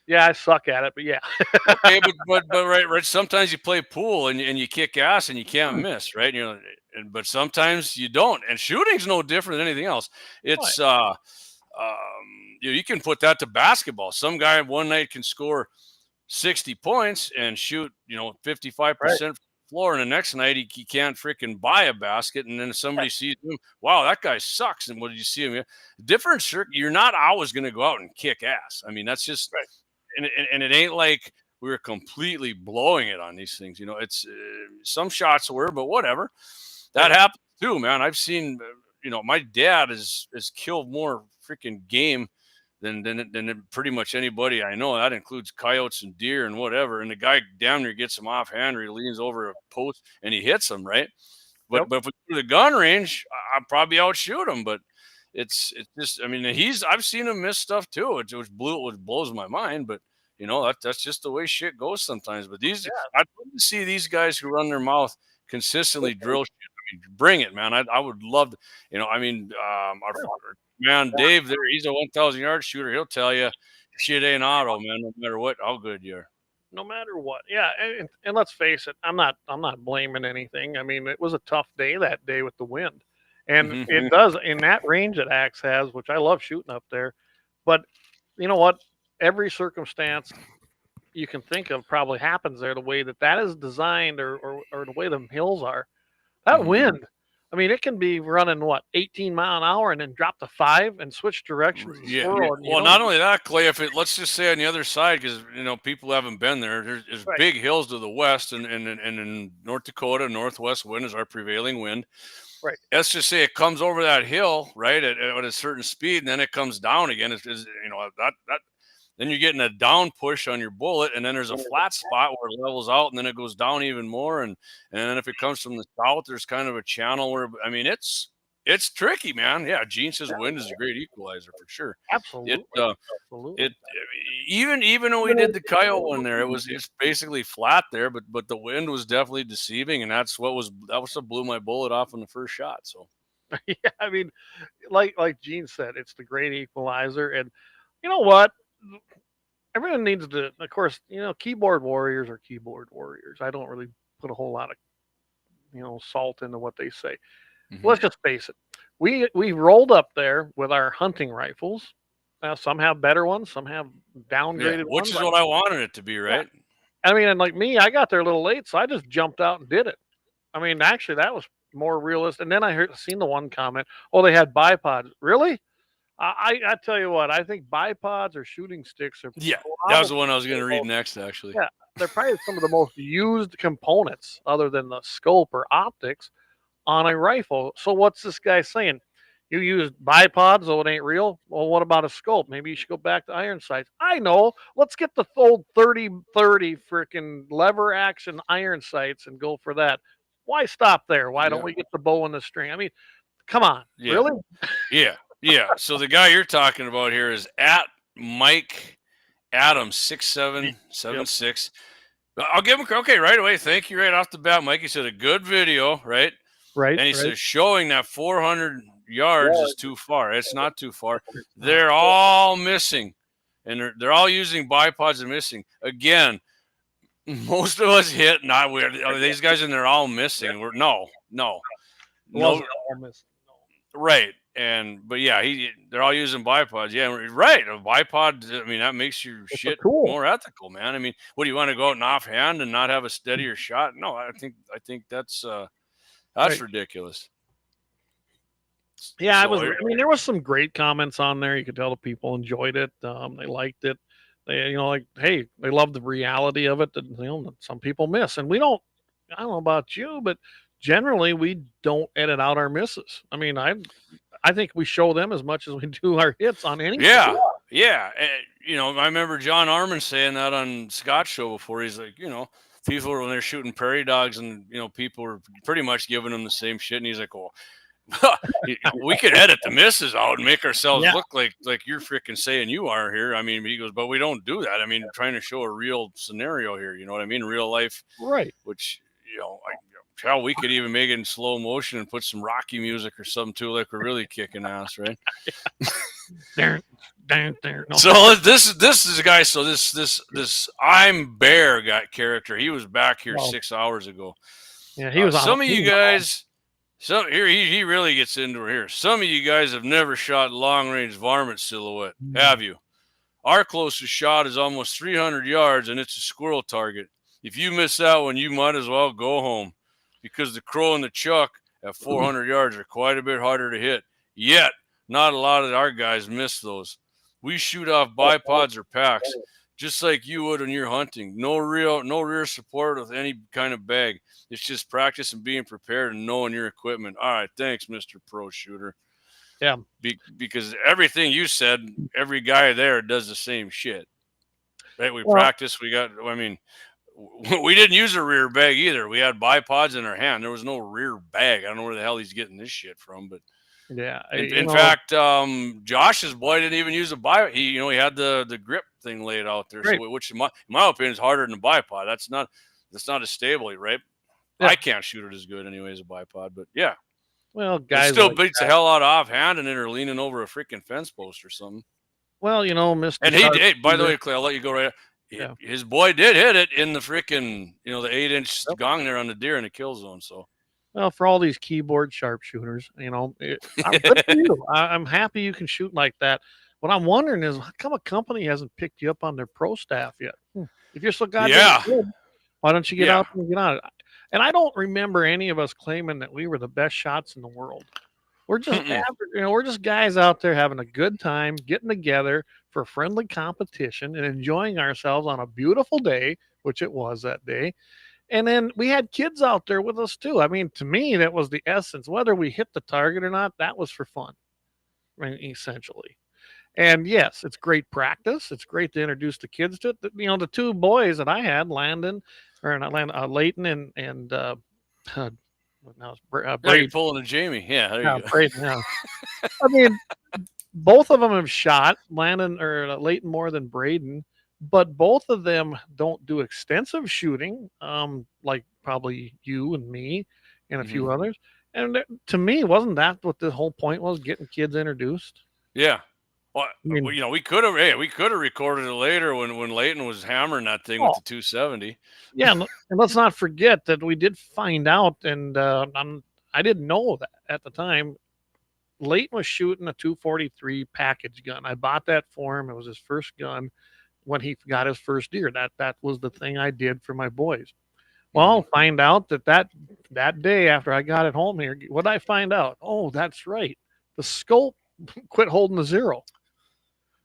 Yeah, I suck at it, but yeah. Okay, but right. Sometimes you play pool and you kick ass and you can't miss, right? But sometimes you don't. And shooting's no different than anything else. It's you can put that to basketball. Some guy one night can score 60 points and shoot 55% floor, and the next night he can't freaking buy a basket, and then somebody sees him, wow, that guy sucks. And what did you see him? Different circuit. You're not always going to go out and kick ass. I mean, that's just and it ain't like we were completely blowing it on these things. It's some shots were, but whatever. That happens too, man. I've seen, my dad has killed more freaking game than pretty much anybody I know. That includes coyotes and deer and whatever. And the guy down there gets him offhand, or he leans over a post and he hits him, right? But if we go to the gun range, I'd probably outshoot him. But it's just, I mean, I've seen him miss stuff too, which blows my mind. But that's just the way shit goes sometimes. But I'd love to see these guys who run their mouth consistently drill shit. I mean, bring it, man. I would love to, our man Dave there, he's a 1,000-yard shooter. He'll tell you shit ain't auto, man, no matter how good you are. No matter what. Yeah, and let's face it, I'm not blaming anything. I mean, it was a tough day that day with the wind. And it does in that range that Axe has, which I love shooting up there. But you know what? Every circumstance you can think of probably happens there the way that is designed or the way the hills are. That wind, I mean, it can be running 18 mile an hour and then drop to 5 and switch directions. Yeah. Well, not only that, Clay. Let's just say on the other side, because people haven't been there. There's big hills to the west, and in North Dakota, northwest wind is our prevailing wind. Right. Let's just say it comes over that hill, right, at a certain speed, and then it comes down again. Then you're getting a down push on your bullet, and then there's a flat spot where it levels out, and then it goes down even more. And then if it comes from the south, there's kind of a channel where, I mean, it's tricky, man. Yeah, Gene says wind is a great equalizer for sure. Absolutely. Even when we did the coyote one there, it's basically flat there, but the wind was definitely deceiving, and that was what blew my bullet off on the first shot. So. Yeah, I mean, like Gene said, it's the great equalizer. And you know what? Everyone needs to, of course, keyboard warriors are keyboard warriors. I don't really put a whole lot of salt into what they say. Mhm. Let's just face it. We rolled up there with our hunting rifles. Some have better ones, some have Yeah, downgraded which ones. is what I wanted it to be, Yeah, right? I mean, and like me, I got there a little late, so I just jumped out and did it. I mean, actually, that was more realistic. And then seen the one comment, oh, they had bipods. Really? I tell you what, I think bipods or shooting sticks are Yeah, that was probably the one I was going to the read most, next, actually. yeah, they're probably some of the most used components other than the scope or optics on a rifle. So what's this guy saying? You use bipods, though it ain't real. Well, what about a scope? Maybe you should go back to iron sights. I know. Let's get the old 30-30 freaking lever action iron sights and go for that. Why stop there? Why don't Yeah, we get the bow and the string? I mean, come on, yeah, really? yeah, yeah. So the guy you're talking about here is at Mike Adams Yep. 6776. I'll give him okay right away. Thank you right off the bat, Mike. He said a good video, right? Right, And he right. says showing that 400 yards is too far. It's not too far. No. They're all missing, and they're all using bipods and missing. Again, most of us hit. Not weird. These guys and they're all missing. No, It wasn't no, all missing. No. right. But yeah, they're all using bipods. Yeah, right. A bipod. I mean, that makes your It's a shit tool. more ethical, man. I mean, what do you want to go out and offhand and not have a steadier shot? No, I think that's Right. ridiculous. Yeah, So I mean, there was some great comments on there. You could tell the people enjoyed it. They liked it. They, like, hey, they love the reality of it that that some people miss, and we don't. I don't know about you, but generally we don't edit out our misses. I mean, I think we show them as much as we do our hits on anything. yeah. I remember John Armin saying that on Scott's show before. He's like, people when they're shooting prairie dogs, and people are pretty much giving them the same shit, and he's like, well. We could edit the misses out and make ourselves Yeah. look like you're freaking saying you are here. I mean, he goes, but we don't do that. I mean, trying to show a real scenario here. You know what I mean? Real life, Right. which hell, we could even make it in slow motion and put some Rocky music or something too, like we're really kicking ass, right? There. No. So this is a guy. So this I'm Bear got character. He was back here Well, 6 hours ago. yeah, he was on. Some of you guys. So here he really gets into it here. Some of you guys have never shot long range varmint silhouette, have you? Our closest shot is almost 300 yards, and it's a squirrel target. If you miss that one, you might as well go home, because the crow and the chuck at 400 yards are quite a bit harder to hit. Yet, not a lot of our guys miss those. We shoot off bipods or packs, just like you would when you're hunting. No rear support with any kind of bag. It's just practice and being prepared and knowing your equipment. All right, thanks, Mr. Pro Shooter. Yeah. Because everything you said, every guy there does the same shit. Right? We Well, practice. We didn't use a rear bag either. We had bipods in our hand. There was no rear bag. I don't know where the hell he's getting this shit from, but yeah. in fact, Josh's boy didn't even use a bipod. He had the grip thing laid out there, right. so which in my opinion is harder than a bipod. That's not as stable, right? Yeah. I can't shoot it as good anyway as a bipod, but yeah. Well, It guys still like beats that. the hell out of offhand and then are leaning over a freaking fence post or something. Well, Mr. And he Sharp did. By the Shooter- way, Clay, I'll let you go right. Yeah. His boy did hit it in the freaking, the 8-inch gong there on the deer in the kill zone. So, Well, for all these keyboard sharpshooters, I'm good for you. I'm happy you can shoot like that. What I'm wondering is, how come a company hasn't picked you up on their pro staff yet? If you're so goddamn Yeah. good, why don't you get Yeah. out and get on it? And I don't remember any of us claiming that we were the best shots in the world. We're just we're just guys out there having a good time, getting together for friendly competition and enjoying ourselves on a beautiful day, which it was that day. And then we had kids out there with us too. I mean, to me, that was the essence. Whether we hit the target or not, that was for fun, I mean, essentially. And yes, it's great practice. It's great to introduce the kids to it. The two boys that I had, Leighton and now it's you're Braden. pulling a Jamie. Yeah, there Yeah, you go. Braden, yeah. I mean, both of them have shot Leighton more than Braden, but both of them don't do extensive shooting, like probably you and me and a few others. And to me, wasn't that what the whole point was? Getting kids introduced. Yeah. Well, I mean- we could have recorded it later when Leighton was hammering that thing with the 270. Yeah, and let's not forget that we did find out, and I didn't know that at the time. Leighton was shooting a 243 package gun. I bought that for him. It was his first gun when he got his first deer. That was the thing I did for my boys. Well, find out that day after I got it home here, what did I find out? Oh, that's right. The scope quit holding the zero.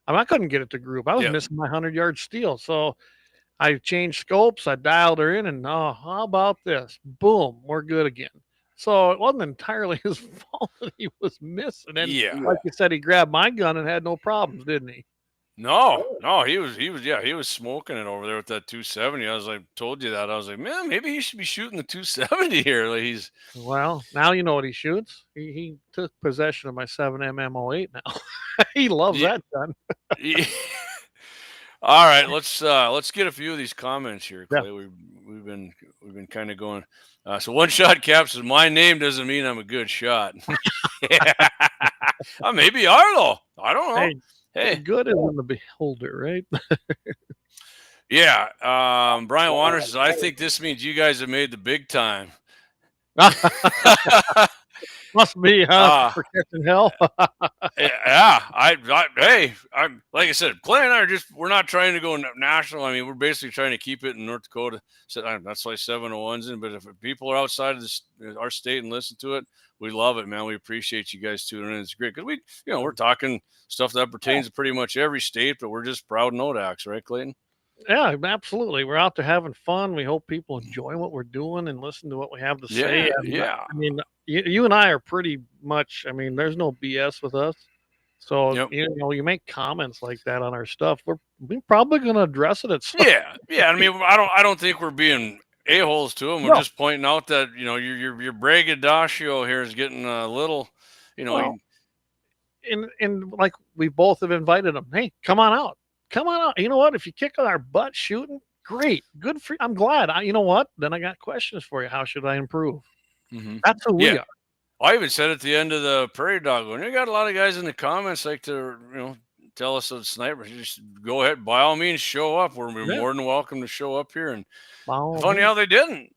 I couldn't get it to group. I was missing my 100-yard steel. So I changed scopes. I dialed her in, and how about this? Boom, we're good again. So it wasn't entirely his fault that he was missing. And like you said, he grabbed my gun and had no problems, didn't he? No, he was smoking it over there with that 270. I was like, told you that. I was like, man, maybe he should be shooting the 270 here. Like well, now you know what he shoots. He took possession of my 7mm 08 now. He loves that gun. All right, let's get a few of these comments here, Clay. Yeah. We've been kind of going. So One Shot Cap says, my name doesn't mean I'm a good shot. Maybe you are though. I don't know. Hey, good is in the beholder, right? Yeah. Brian Waters says, I think this means you guys have made the big time. Must be, huh? For catching hell. Yeah. I'm like I said, Clay and I we're not trying to go national. I mean, we're basically trying to keep it in North Dakota. So that's why 701's in. But if people are outside of our state and listen to it, we love it, man. We appreciate you guys tuning in. It's great because we're talking stuff that pertains to pretty much every state, but we're just proud Nodaks, right, Clayton? Yeah, absolutely. We're out there having fun. We hope people enjoy what we're doing and listen to what we have to say. Yeah. I mean, you and I are pretty much, there's no BS with us. So, you make comments like that on our stuff. We're probably going to address it at some Yeah. I mean, I don't think we're being a-holes to them. We're just pointing out that, your braggadocio here is getting a little, and like we both have invited them. Hey, come on out. Come on out. You know what? If you kick our butt shooting, great. Good for you. I'm glad. You know what? Then I got questions for you. How should I improve? Mm-hmm. That's who we are. I even said at the end of the Prairie Dog one, you got a lot of guys in the comments like to, tell us a sniper. Just go ahead. By all means, show up. We're more than welcome to show up here. And funny how they didn't.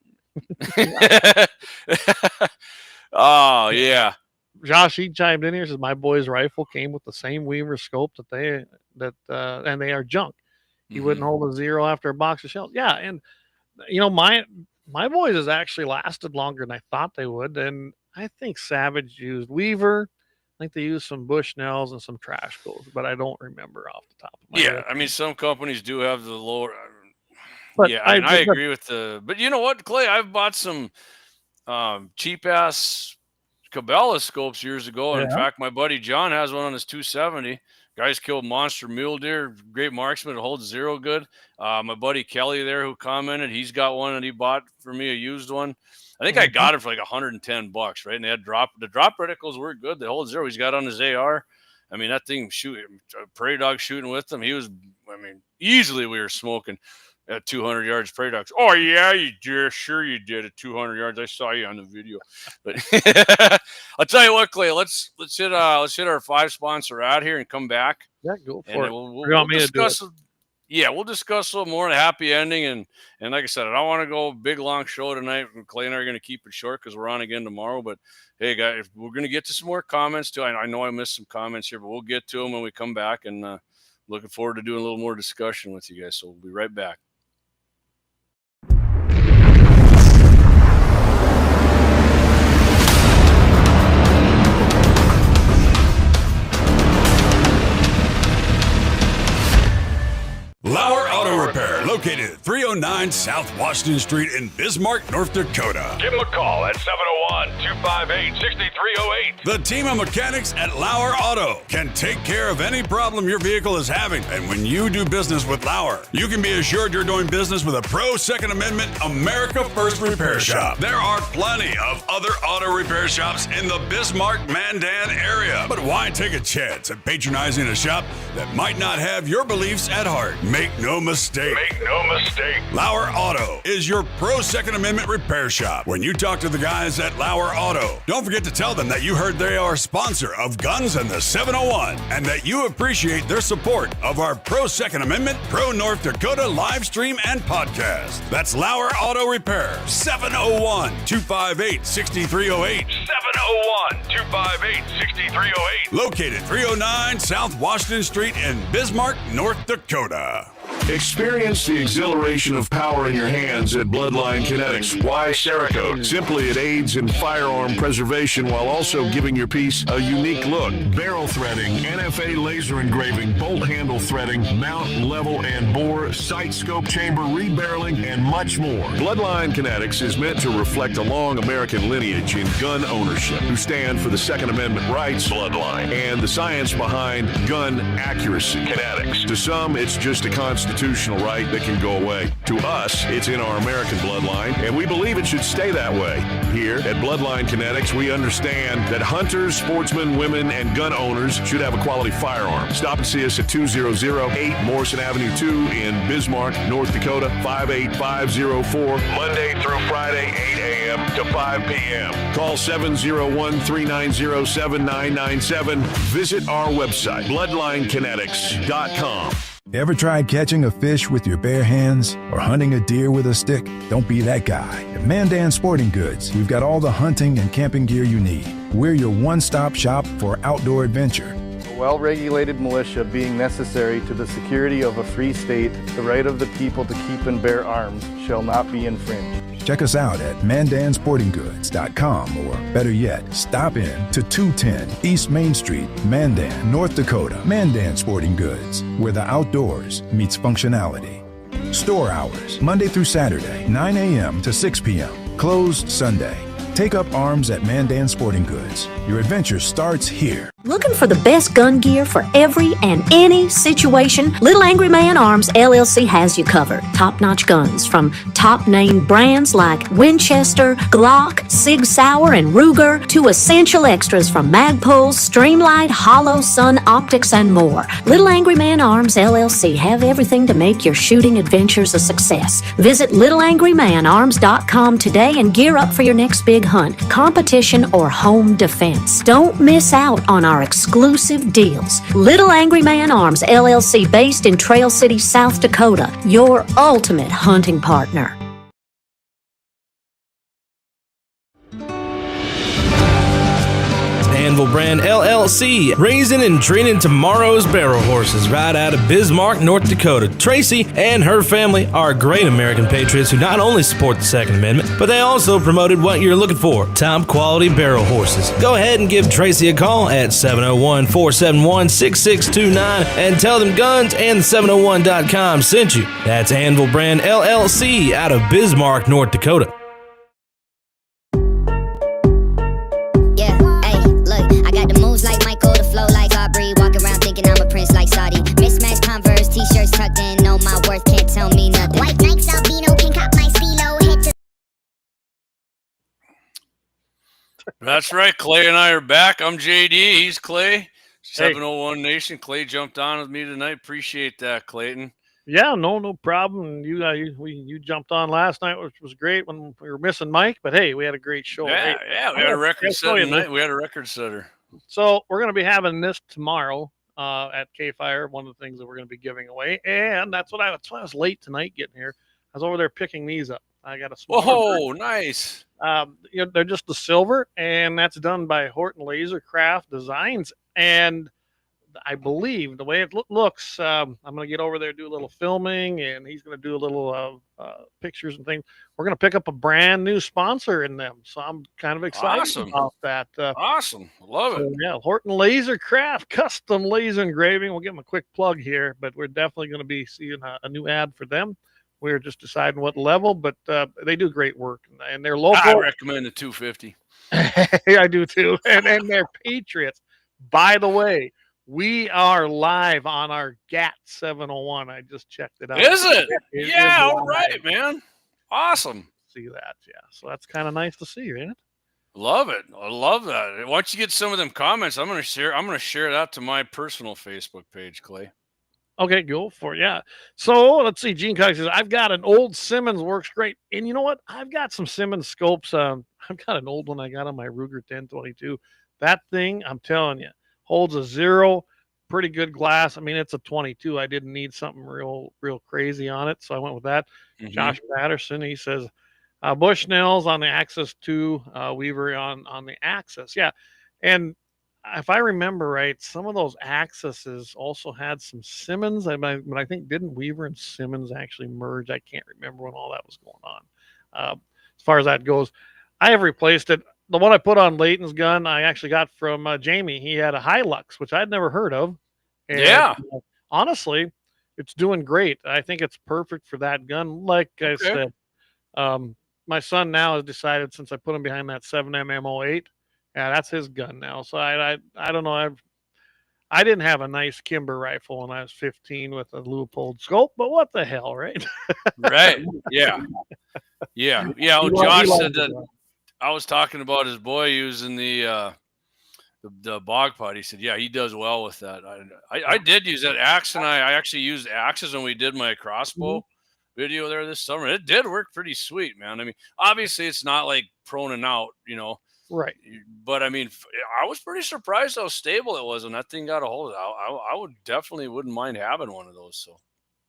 Oh, yeah. Josh, he chimed in here, says my boy's rifle came with the same Weaver scope and they are junk. He wouldn't hold a zero after a box of shells. Yeah, and my boys has actually lasted longer than I thought they would. And I think Savage used Weaver. I think they used some Bushnells and some trash goals, but I don't remember off the top of my head. I mean, some companies do have the lower. But I agree with but you know what, Clay? I've bought some cheap ass Cabela scopes years ago. In fact, my buddy John has one on his 270. Guys killed monster mule deer, great marksman. It holds zero good. My buddy Kelly there who commented, he's got one that he bought for me, a used one. I think I got it for like $110, right? And they had the drop reticles were good. They hold zero. He's got on his AR. I mean, that thing prairie dog shooting with them. He was, easily we were smoking at 200 yards prairie dogs. Oh yeah, you did. Sure you did at 200 yards. I saw you on the video. But I'll tell you what, Clay. Let's hit our 5 sponsor out here and come back. Yeah, go for it. We'll discuss. Yeah, we'll discuss a little more in a happy ending. And like I said, I don't want to go big, long show tonight. Clay and I are going to keep it short because we're on again tomorrow. But, hey, guys, we're going to get to some more comments, too. I know I missed some comments here, but we'll get to them when we come back. And looking forward to doing a little more discussion with you guys. So we'll be right back. LAUER Auto Repair, located at 309 South Washington Street in Bismarck, North Dakota. Give them a call at 701-258-6308. The team of mechanics at LAUER Auto can take care of any problem your vehicle is having. And when you do business with LAUER, you can be assured you're doing business with a pro Second Amendment America First repair shop. There are plenty of other auto repair shops in the Bismarck-Mandan area. But why take a chance at patronizing a shop that might not have your beliefs at heart? Make no mistake. Make no mistake. Lauer Auto is your pro Second Amendment repair shop. When you talk to the guys at Lauer Auto, don't forget to tell them that you heard they are a sponsor of Guns and the 701 and that you appreciate their support of our pro Second Amendment, pro North Dakota live stream and podcast. That's Lauer Auto Repair, 701-258-6308. 701-258-6308. Located 309 South Washington Street in Bismarck, North Dakota. Experience the exhilaration of power in your hands at Bloodline Kinetics. Why Cerakote? Simply, it aids in firearm preservation while also giving your piece a unique look. Barrel threading, NFA laser engraving, bolt handle threading, mount, level, and bore, sight scope chamber rebarreling, and much more. Bloodline Kinetics is meant to reflect a long American lineage in gun ownership, who stand for the Second Amendment rights, Bloodline, and the science behind gun accuracy. Kinetics. To some, it's just a constitutional right that can go away. To us, it's in our American bloodline, and we believe it should stay that way. Here at Bloodline Kinetics, we understand that hunters, sportsmen, women, and gun owners should have a quality firearm. Stop and see us at 2008 Morrison Avenue 2 in Bismarck, North Dakota, 58504, Monday through Friday, 8 a.m. to 5 p.m. Call 701-390-7997. Visit our website, bloodlinekinetics.com. Ever tried catching a fish with your bare hands or hunting a deer with a stick? Don't be that guy. At Mandan Sporting Goods, we've got all the hunting and camping gear you need. We're your one-stop shop for outdoor adventure. A well-regulated militia being necessary to the security of a free state, the right of the people to keep and bear arms shall not be infringed. Check us out at mandansportinggoods.com, or better yet, stop in to 210 East Main Street, Mandan, North Dakota. Mandan Sporting Goods, where the outdoors meets functionality. Store hours, Monday through Saturday, 9 a.m. to 6 p.m. Closed Sunday. Take up arms at Mandan Sporting Goods. Your adventure starts here. Looking for the best gun gear for every and any situation? Little Angry Man Arms LLC has you covered. Top-notch guns from top-name brands like Winchester, Glock, Sig Sauer, and Ruger to essential extras from Magpul, Streamlight, Hollow, Sun Optics, and more. Little Angry Man Arms LLC have everything to make your shooting adventures a success. Visit littleangrymanarms.com today and gear up for your next big hunt, competition, or home defense. Don't miss out on our exclusive deals. Little Angry Man Arms LLC, based in Trail City, South Dakota, your ultimate hunting partner. Anvil Brand LLC, raising and training tomorrow's barrel horses right out of Bismarck, North Dakota. Tracy and her family are great American patriots who not only support the Second Amendment, but they also promoted what you're looking for, top quality barrel horses. Go ahead and give Tracy a call at 701-471-6629 and tell them Guns and 701.com sent you. That's Anvil Brand LLC out of Bismarck, North Dakota. Mismatched Converse, t-shirts tucked in, know my worth, can't tell me nothing. White Nikes, albino, can cop my stilo, head to... That's right, Clay and I are back. I'm JD, he's Clay. 701 Nation. Clay jumped on with me tonight. Appreciate that, Clayton. Yeah, no problem. You jumped on last night, which was great when we were missing Mike, but hey, we had a great show. Yeah, we had a record setter night. We had a record setter. So we're going to be having this tomorrow at KFYR, one of the things that we're going to be giving away. And that's why I was late tonight getting here. I was over there picking these up. I got a small. Oh, nice. They're just the silver, and that's done by Horton Laser Craft Designs. And I believe the way it looks, I'm going to get over there, do a little filming, and he's going to do a little pictures and things. We're going to pick up a brand new sponsor in them. So I'm kind of excited about that. Awesome. Love it. So, yeah, Horton Laser Craft, custom laser engraving. We'll give them a quick plug here, but we're definitely going to be seeing a new ad for them. We're just deciding what level, but they do great work, and they're local. I recommend the 250. I do too, and they're patriots. By the way, we are live on our GAT 701. I just checked it out. Is it? Yeah, all right, man. Awesome. See that, yeah. So that's kind of nice to see, ain't it? Love it. I love that. Once you get some of them comments, I'm gonna share that to my personal Facebook page, Clay. Okay, go for it. Yeah. So let's see. Gene Cox says, I've got an old Simmons, works great. And you know what? I've got some Simmons scopes. I've got an old one I got on my Ruger 1022. That thing, I'm telling you, holds a 0, pretty good glass. I mean, it's a 22. I didn't need something real crazy on it. So I went with that. Mm-hmm. Josh Patterson, he says, Bushnells on the Axis 2, Weaver on the Axis. Yeah. And if I remember right, some of those Axuses also had some Simmons. But I think didn't Weaver and Simmons actually merge? I can't remember when all that was going on. As far as that goes, I have replaced it. The one I put on Leighton's gun, I actually got from Jamie. He had a Hilux, which I'd never heard of, and Yeah. honestly, it's doing great. I think it's perfect for that gun. Like I Okay. said, my son now has decided since I put him behind that 7mm 08, yeah, that's his gun now. So I don't know. I didn't have a nice Kimber rifle when I was 15 with a Leupold scope, but what the hell, right? Right. Yeah. Yeah. Yeah. Well, He Josh loves said the that gun. I was talking about his boy using the bog pot. He said, yeah, he does well with that. I did use that axe, and I actually used axes when we did my crossbow video there this summer. It did work pretty sweet, man. I mean, obviously it's not like proning out, Right. but I mean, I was pretty surprised how stable it was when that thing got a hold of it. I would definitely wouldn't mind having one of those. So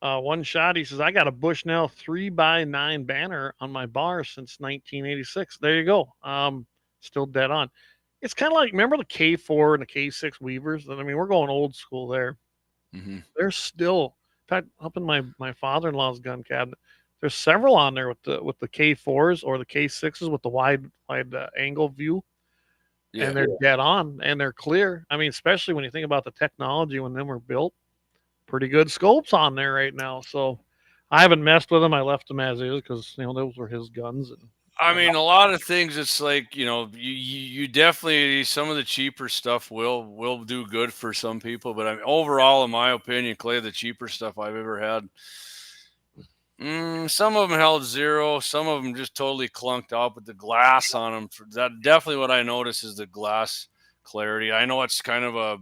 One shot. He says, I got a Bushnell 3x9 banner on my bar since 1986. There you go. Still dead on. It's kind of like, remember the K4 and the K6 Weavers? I mean, we're going old school there. mhm. There's still, in fact, up in my father-in-law's gun cabinet, there's several on there with the K4s or the K6s with the wide angle view, Yeah. and they're dead on and they're clear. I mean, especially when you think about the technology when them were built, pretty good scopes on there right now. So I haven't messed with them. I left them as is because those were his guns. And I mean, a lot of things. It's like you definitely some of the cheaper stuff will do good for some people, but I mean, overall, in my opinion, Clay, the cheaper stuff I've ever had, some of them held 0, some of them just totally clunked out. But the glass on them, that definitely what I notice is the glass clarity. I know it's kind of a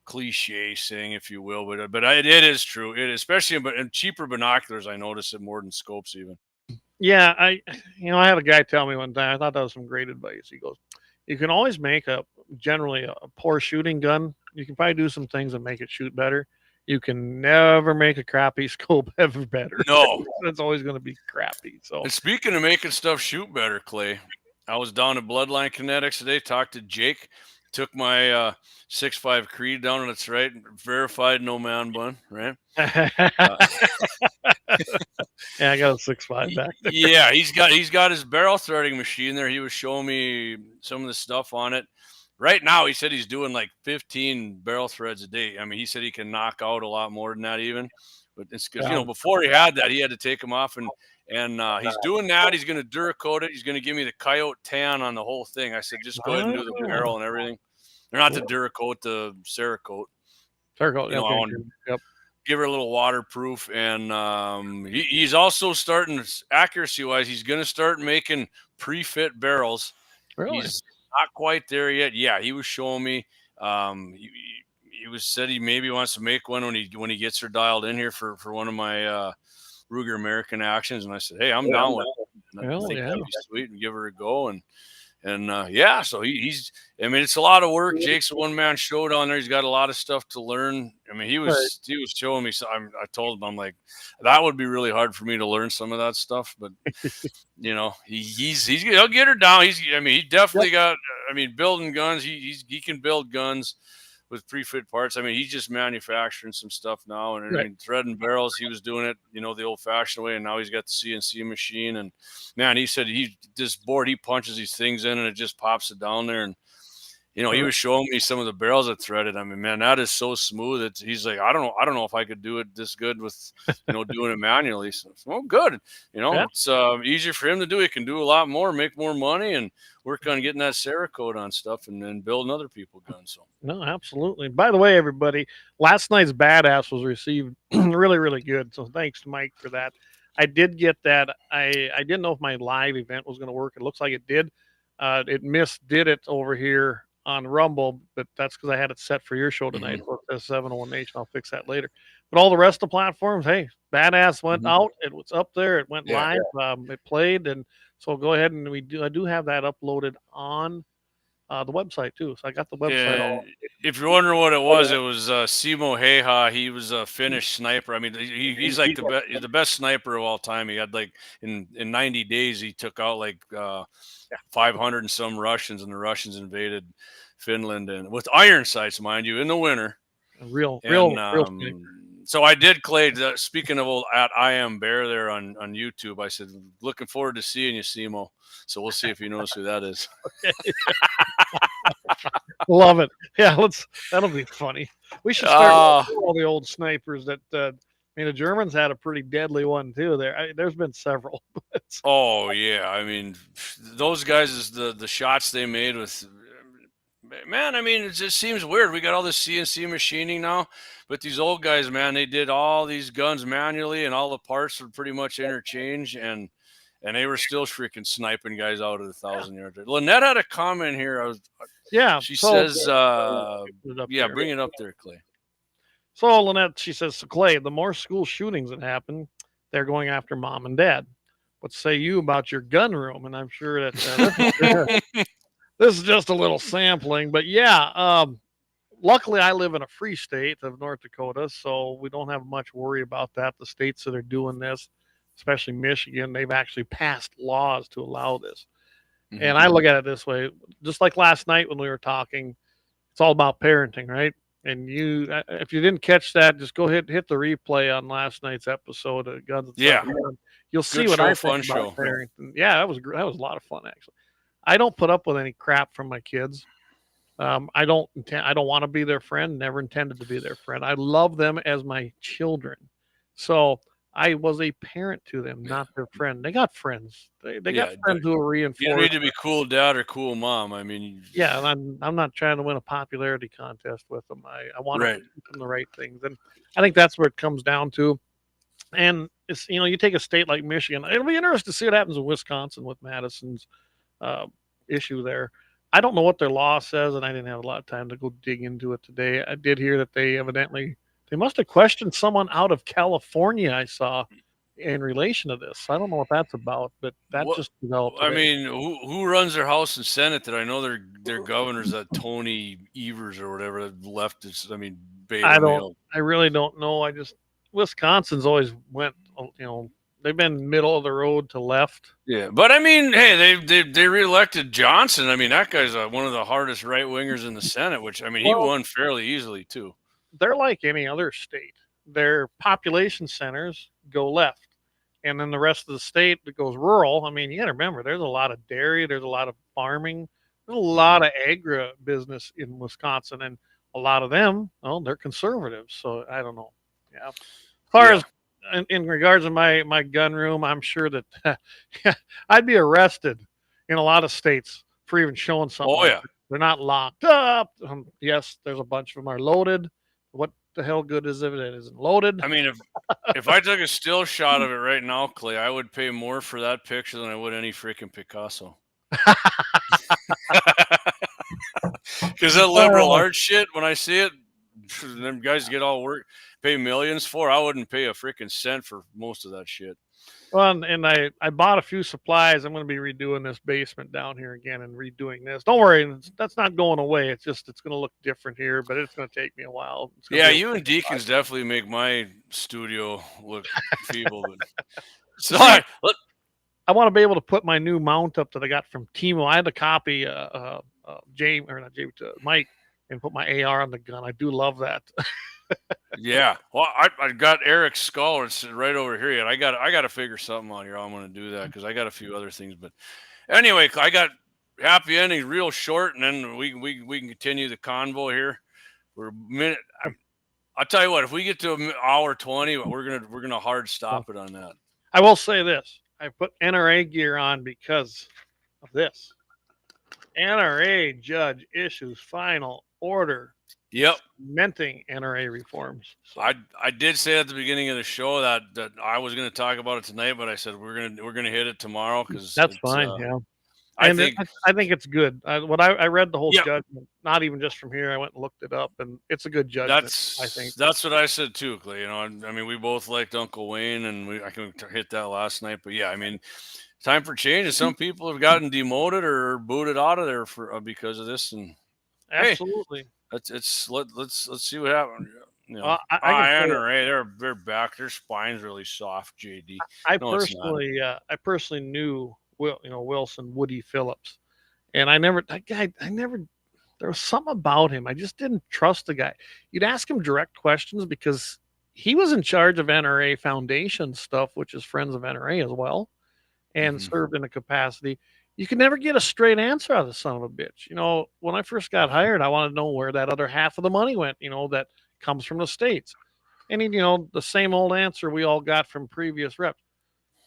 cliche saying, if you will, but it is true. It especially in cheaper binoculars, I notice it more than scopes even. yeah, I had a guy tell me one time. I thought that was some great advice. He goes, "You can always make generally a poor shooting gun. You can probably do some things and make it shoot better. You can never make a crappy scope ever better. No. It's always going to be crappy." So And speaking of making stuff shoot better, Clay, I was down at Bloodline Kinetics today, talked to Jake, took my 6.5 Creed down, and it's right, verified no man bun, right? yeah, I got a 6.5 back there. Yeah, he's got his barrel threading machine there. He was showing me some of the stuff on it. Right now, he said he's doing like 15 barrel threads a day. I mean, he said he can knock out a lot more than that even. But it's because before he had that, he had to take them off, and he's doing that. He's going to Duracoat it. He's going to give me the coyote tan on the whole thing. I said, just go ahead and do the barrel and everything. They're not the Duracoat, the Cerakote. Cerakote, I want to give her a little waterproof, and he's also starting accuracy wise. He's going to start making pre-fit barrels. Really? He's not quite there yet. Yeah, he was showing me. He said he maybe wants to make one when he gets her dialed in here for one of my Ruger American actions, and I said, hey, I'm down with it. I think that'd be sweet, and give her a go. And so he's. I mean, it's a lot of work. Jake's a one-man show down there. He's got a lot of stuff to learn. I mean, he was showing me. So I told him, I'm like, that would be really hard for me to learn some of that stuff. But he'll get her down. He definitely got. I mean, building guns. He can build guns with pre-fit parts. I mean, he's just manufacturing some stuff now, and I mean, threading barrels. He was doing it, the old-fashioned way, and now he's got the CNC machine. And man, he said this board, he punches these things in, and it just pops it down there. And he was showing me some of the barrels that threaded. I mean, man, that is so smooth. That he's like, I don't know if I could do it this good with doing it manually. So, well, good. It's easier for him to do. He can do a lot more, make more money, and work on getting that Cerakote on stuff, and then building other people guns. So. No, absolutely. By the way, everybody, last night's Badass was received really, really good. So thanks to Mike for that. I did get that. I didn't know if my live event was going to work. It looks like it did. It did it over here on Rumble, but that's because I had it set for your show tonight for the 701 Nation. I'll fix that later. But all the rest of the platforms, hey, Badass went out. It was up there. It went Yeah. live. It played, and so go ahead and I do have that uploaded on the website too. So I got the website all. And if you're wondering what it was Simo Heha. He was a Finnish sniper. I mean, he's like the best sniper of all time. He had like in 90 days he took out like 500 and some Russians, and the Russians invaded Finland, and with iron sights, mind you, in the winter. Real. So I did, Clay. Speaking of old at I Am Bear there on YouTube, I said, looking forward to seeing you, Simo. So we'll see if you knows who that is. Love it. Yeah, that'll be funny. We should start with all the old snipers that I mean, the Germans had a pretty deadly one too. There's been several. Oh yeah, I mean, those guys, the shots they made with, man, I mean, it just seems weird. We got all this CNC machining now, but these old guys, man, they did all these guns manually, and all the parts were pretty much interchanged, and they were still freaking sniping guys out of the 1,000 yards. Lynette had a comment here. She says, bring it up there, Clay. So Lynette, she says, Clay, the more school shootings that happen, they're going after mom and dad. What say you about your gun room? And I'm sure that this is just a little sampling, but yeah, luckily I live in a free state of North Dakota, so we don't have much worry about that. The states that are doing this, especially Michigan, they've actually passed laws to allow this. Mm-hmm. And I look at it this way, just like last night when we were talking, it's all about parenting, right? And if you didn't catch that, just go hit the replay on last night's episode of Guns. You'll see what I think about parenting. Yeah, that was a lot of fun actually. I don't put up with any crap from my kids. I don't want to be their friend. Never intended to be their friend. I love them as my children. So I was a parent to them, not their friend. They got friends. They got friends who are reinforced. You need to be cool dad or cool mom. I mean, yeah, and I'm not trying to win a popularity contest with them. I want to teach them the right things, and I think that's where it comes down to. And it's, you take a state like Michigan. It'll be interesting to see what happens in Wisconsin with Madison's issue there. I don't know what their law says, and I didn't have a lot of time to go dig into it today. I did hear that they must have questioned someone out of California, I saw, in relation to this. I don't know what that's about, but that just developed today. I mean, who runs their House and Senate? That I know their governors, that Tony Evers or whatever, left. I really don't know. Wisconsin's always went, they've been middle of the road to left. Yeah, but I mean, hey, they reelected Johnson. I mean, that guy's one of the hardest right wingers in the Senate, which, I mean, he won fairly easily too. They're like any other state. Their population centers go left, and then the rest of the state that goes rural. I mean, you got to remember, there's a lot of dairy, there's a lot of farming, there's a lot of agri business in Wisconsin, and a lot of them, they're conservatives. So I don't know. Yeah. As far as in regards to my gun room, I'm sure that I'd be arrested in a lot of states for even showing something. Oh yeah, they're not locked up. Yes, there's a bunch of them are loaded. What the hell good is it if it isn't loaded? I mean, if I took a still shot of it right now, Clay, I would pay more for that picture than I would any freaking Picasso. Because that liberal art shit, when I see it, them guys get all work, pay millions for. I wouldn't pay a freaking cent for most of that shit. Well, and I bought a few supplies. I'm going to be redoing this basement down here again and redoing this. Don't worry, that's not going away. It's just it's going to look different here, but it's going to take me a while. Yeah, you and Deacons definitely make my studio look feeble. But sorry, I want to be able to put my new mount up that I got from Timo. I had to copy Mike and put my AR on the gun. I do love that. Yeah, well, I got Eric's skull. It's right over here yet. I got to figure something out here. I'm going to do that because I got a few other things. But anyway, I got happy ending real short, and then we can continue the convo here. We're a minute. I'll tell you what. If we get to an hour 20, we're gonna hard stop it on that. I will say this: I put NRA gear on because of this. NRA judge issues final order. Yep. Cementing NRA reforms. So I did say at the beginning of the show that I was going to talk about it tonight, but I said we're gonna hit it tomorrow because that's fine. Yeah. I And think, I think it's good. I read the whole yeah, judgment, not even just from here. I went and looked it up, and it's a good judgment, I think. that's what I said too, Clay. I mean, we both liked Uncle Wayne, and I can hit that last night. But yeah, I mean, time for change. And some people have gotten demoted or booted out of there for because of this. And hey, Absolutely. let's see what happens. I can tell you, NRA, they're back. Their spine's really soft. JD, no, it's not. I personally knew Wilson Woody Phillips, and that guy, there was something about him. I just didn't trust the guy. You'd ask him direct questions because he was in charge of NRA Foundation stuff, which is Friends of NRA as well, and served in a capacity. You could never get a straight answer out of the son of a bitch. When I first got hired, I wanted to know where that other half of the money went, that comes from the States. And the same old answer we all got from previous reps.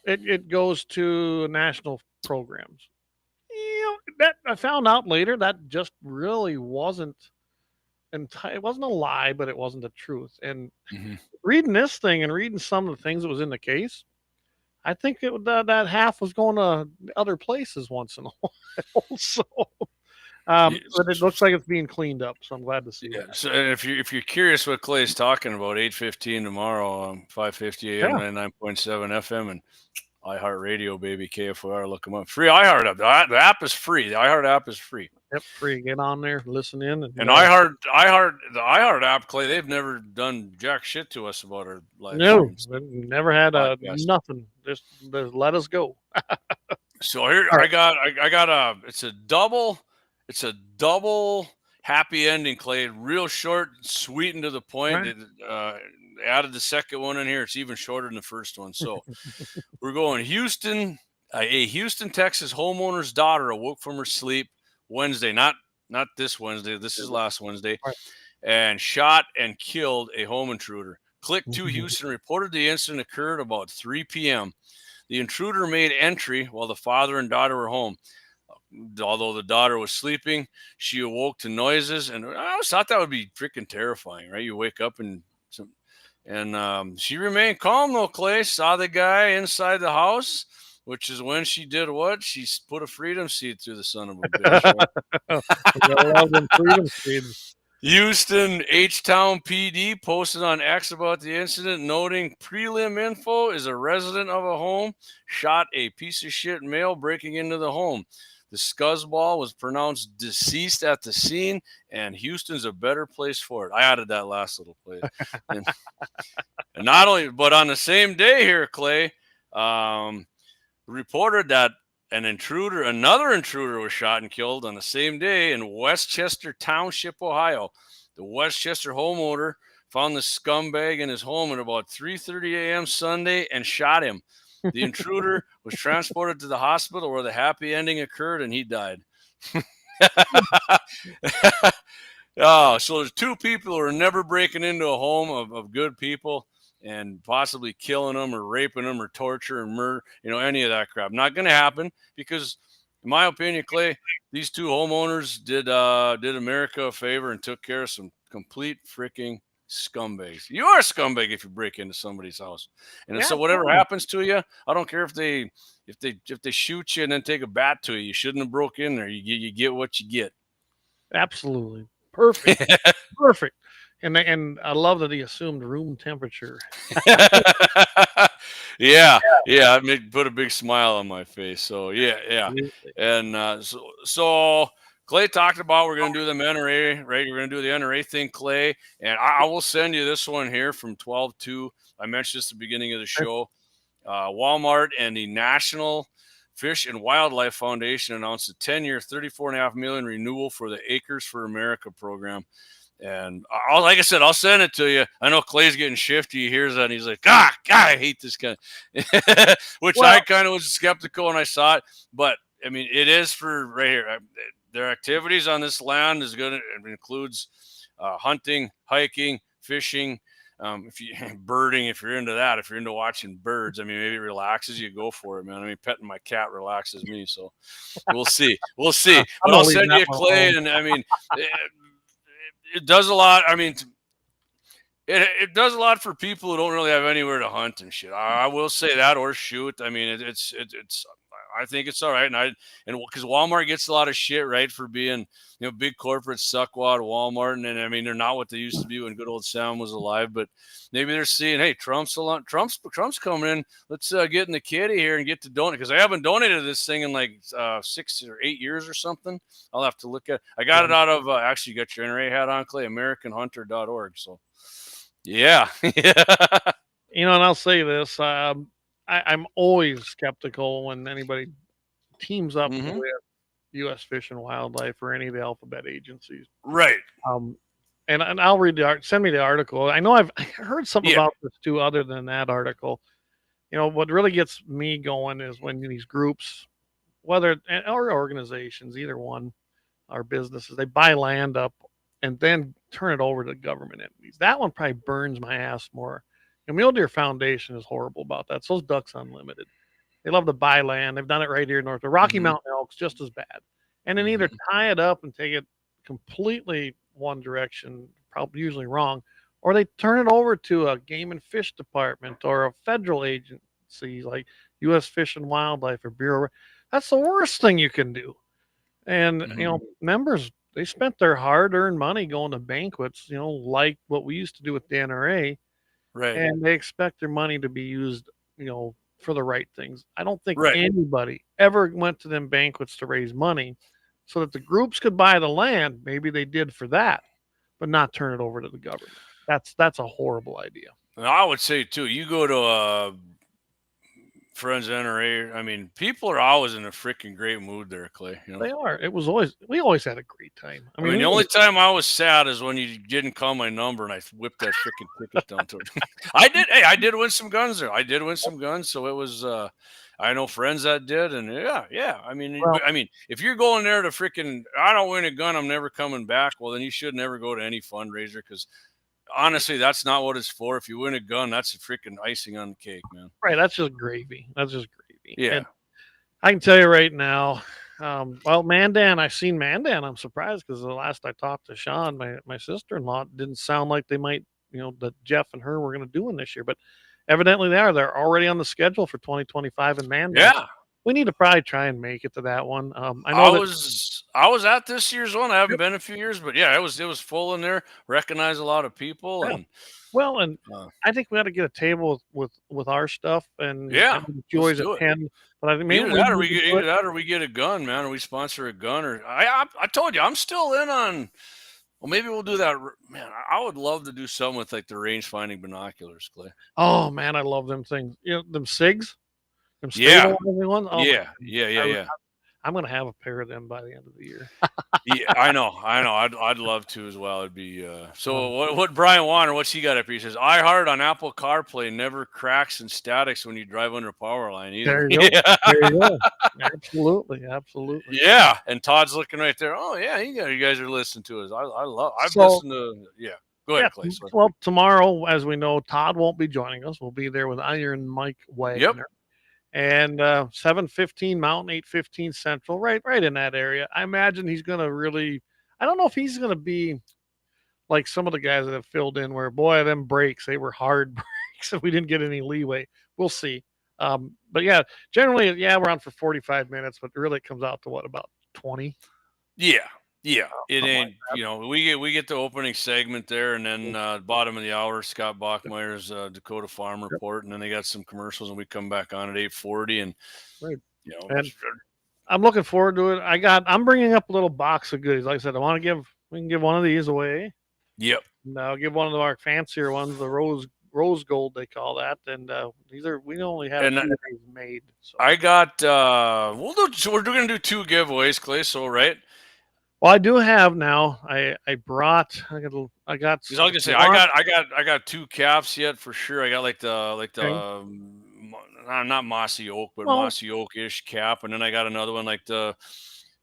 It goes to national programs. That I found out later that just really wasn't it wasn't a lie, but it wasn't the truth. And reading this thing and reading some of the things that was in the case, I think that half was going to other places once in a while. So, but it looks like it's being cleaned up. So I'm glad to see that. So if you're curious what Clay's talking about, 8:15 tomorrow, 5:50 a.m. 99.7 FM and iHeartRadio, baby, KFYR. Look them up. Free iHeart app. The app is free. The iHeart app is free. Yep, free. Get on there, listen in, and the iHeart app, Clay. They've never done jack shit to us about our live. No, never had nothing. Just let us go. So here I got it's a double happy ending, Clay. Real short, sweet and to the point. Right. They added the second one in here. It's even shorter than the first one. So we're going Houston. A Houston, Texas homeowner's daughter awoke from her sleep Wednesday, not this Wednesday. This is last Wednesday, right, and shot and killed a home intruder. Click to Houston reported the incident occurred about 3 p.m. The intruder made entry while the father and daughter were home. Although the daughter was sleeping, she awoke to noises, and I always thought that would be freaking terrifying, right? You wake up and she remained calm though, Clay. Saw the guy inside the house, which is when she did what? She put a freedom seed through the son of a bitch. Right? Houston H-Town PD posted on X about the incident, noting prelim info is a resident of a home shot a piece of shit male breaking into the home. The scuzzball was pronounced deceased at the scene, and Houston's a better place for it. I added that last little place. and not only, but on the same day here, Clay, reported that another intruder was shot and killed on the same day in Westchester Township, Ohio. The Westchester homeowner found the scumbag in his home at about 3:30 a.m. Sunday and shot him. The intruder was transported to the hospital where the happy ending occurred, and he died. So there's two people who are never breaking into a home of good people and possibly killing them or raping them or torture and murder, any of that crap. Not going to happen because, in my opinion, Clay, these two homeowners did America a favor and took care of some complete freaking scumbags. You are a scumbag if you break into somebody's house. And so whatever happens to you, I don't care if they shoot you and then take a bat to you. You shouldn't have broke in there. You get what you get. Absolutely. Perfect. Perfect. And I love that he assumed room temperature. Yeah. It put a big smile on my face. So yeah. And so Clay talked about we're going to do the NRA, right? We're going to do the NRA thing, Clay. And I will send you this one here from 12/2. I mentioned this at the beginning of the show. Walmart and the National Fish and Wildlife Foundation announced a 10-year, $34.5 million renewal for the Acres for America program. And like I said, I'll send it to you. I know Clay's getting shifty. He hears that and he's like, God, I hate this guy. Which I kind of was skeptical when I saw it. But, I mean, it is for right here. Their activities on this land is good. It includes hunting, hiking, fishing, birding, if you're into that. If you're into watching birds, I mean, maybe it relaxes you, go for it, man. I mean, petting my cat relaxes me. So we'll see. But I'll send you Clay. And, I mean, it does a lot. I mean, it does a lot for people who don't really have anywhere to hunt and shit. I will say that, or shoot. I mean, it's I think it's all right. And because Walmart gets a lot of shit, right, for being, big corporate suckwad, Walmart. And I mean, they're not what they used to be when good old Sam was alive, but maybe they're seeing, hey, Trump's coming in. Let's get in the kitty here and get to donate, because I haven't donated this thing in like 6 or 8 years or something. I'll have to look at. I got it out of actually, you got your NRA hat on, Clay, AmericanHunter.org. So yeah. And I'll say this: I'm always skeptical when anybody teams up with U.S. Fish and Wildlife or any of the alphabet agencies. Right. And I'll read send me the article. I know I heard something about this too, other than that article. What really gets me going is when these groups, or organizations, either one, or businesses, they buy land up and then turn it over to government entities. That one probably burns my ass more. And Mule Deer Foundation is horrible about that. So is Ducks Unlimited. They love to buy land. They've done it right here north. The Rocky Mountain Elk's just as bad. And then either tie it up and take it completely one direction, probably usually wrong, or they turn it over to a game and fish department or a federal agency like U.S. Fish and Wildlife or Bureau. That's the worst thing you can do. And, members, they spent their hard-earned money going to banquets, like what we used to do with the NRA. Right. And they expect their money to be used, for the right things. I don't think anybody ever went to them banquets to raise money so that the groups could buy the land. Maybe they did for that, but not turn it over to the government. That's a horrible idea. And I would say too, you go to Friends of NRA, I mean, people are always in a freaking great mood there, Clay. They are. We always had a great time. I mean, the only time I was sad is when you didn't call my number and I whipped that freaking ticket down to it. I did win some guns there. I did win some guns, so it was. I know friends that did, and yeah. I mean, if you're going there to freaking, I don't win a gun, I'm never coming back. Well, then you should never go to any fundraiser, because honestly, that's not what it's for. If you win a gun, that's a freaking icing on the cake, man. Right. That's just gravy. Yeah. And I can tell you right now, Mandan, I've seen Mandan. I'm surprised because the last I talked to Sean, my sister-in-law, didn't sound like they might, that Jeff and her were going to do one this year. But evidently they are. They're already on the schedule for 2025 in Mandan. Yeah. We need to probably try and make it to that one. I was at this year's one. I haven't been a few years, but yeah, it was full in there. Recognize a lot of people, and I think we got to get a table with our stuff and joys attend. But I think either that or we get a gun, man, or we sponsor a gun. Or I told you I'm still in on. Well, maybe we'll do that, man. I would love to do something with like the range finding binoculars, Clay. Oh man, I love them things. Them SIGs. Yeah. Oh, Yeah. I'm gonna have a pair of them by the end of the year. Yeah, I know. I'd love to as well. It'd be so. What Brian Warner? What's he got up here? He says iHeart on Apple CarPlay never cracks and statics when you drive under a power line either. There you go. There you go. Absolutely. Yeah, and Todd's looking right there. Oh yeah, you guys are listening to us. I've listened to. Yeah, go ahead, Clay. Sorry. Well, tomorrow, as we know, Todd won't be joining us. We'll be there with Iron Mike Wagner. Yep. And 7:15 Mountain, 8:15 Central, right in that area. I imagine he's going to really. I don't know if he's going to be like some of the guys that have filled in, where boy, them breaks, they were hard breaks, and we didn't get any leeway. We'll see. But yeah, generally, we're on for 45 minutes, but really it comes out to what, about 20? Yeah. It ain't, we get the opening segment there, and then bottom of the hour, Scott Bachmeyer's Dakota Farm Report, and then they got some commercials, and we come back on at 8:40, and and I'm looking forward to it. I'm bringing up a little box of goodies. Like I said, we can give one of these away. Yep. And I'll give one of our fancier ones, the rose gold they call that, and we only have a few of these made. So. I got we're going to do 2 giveaways, Clay. So right. Well, I do have now. I got. Because I was gonna say I got 2 caps yet for sure. I got like the not mossy oak, but mossy oak-ish cap, and then I got another one like the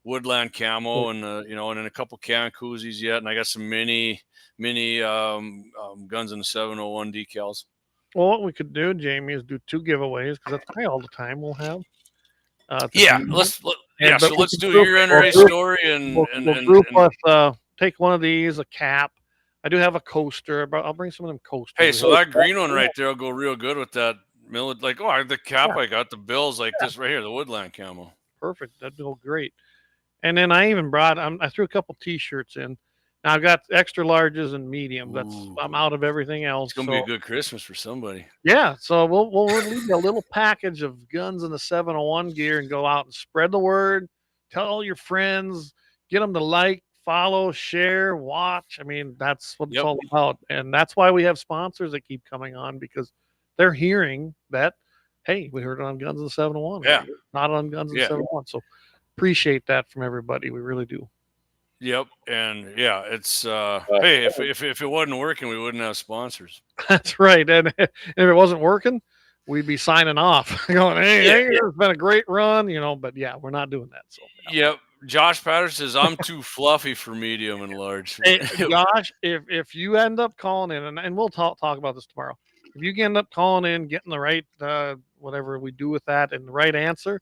woodland camo, and and then a couple can koozies yet, and I got some mini guns in the 701 decals. Well, what we could do, Jamie, is do 2 giveaways, because that's probably all the time we'll have. So let's do your NRA story, and we'll group us. Take one of these, a cap. I do have a coaster, but I'll bring some of them coasters. Hey, so that green one right there will go real good with that like, oh, the cap I got, the bills like this right here, the woodland camo. Perfect. That'd go great. And then I even brought, I threw a couple T-shirts in. Now I've got extra larges and medium. I'm out of everything else. It's gonna be a good Christmas for somebody. Yeah, so we'll release a little package of guns in the 701 gear and go out and spread the word. Tell all your friends, get them to like, follow, share, watch. I mean, that's what it's all about, and that's why we have sponsors that keep coming on, because they're hearing that, hey, we heard it on Guns in the 701. Yeah, not on Guns in the 701. So appreciate that from everybody. We really do. Yep, and yeah, it's hey, if it wasn't working, we wouldn't have sponsors. That's right, and if it wasn't working, we'd be signing off, going, "Hey, it's been a great run," But yeah, we're not doing that. So yep, Josh Patterson says I'm too fluffy for medium and large. Hey, Josh, if you end up calling in, and we'll talk about this tomorrow. If you end up calling in, getting the right whatever we do with that and the right answer,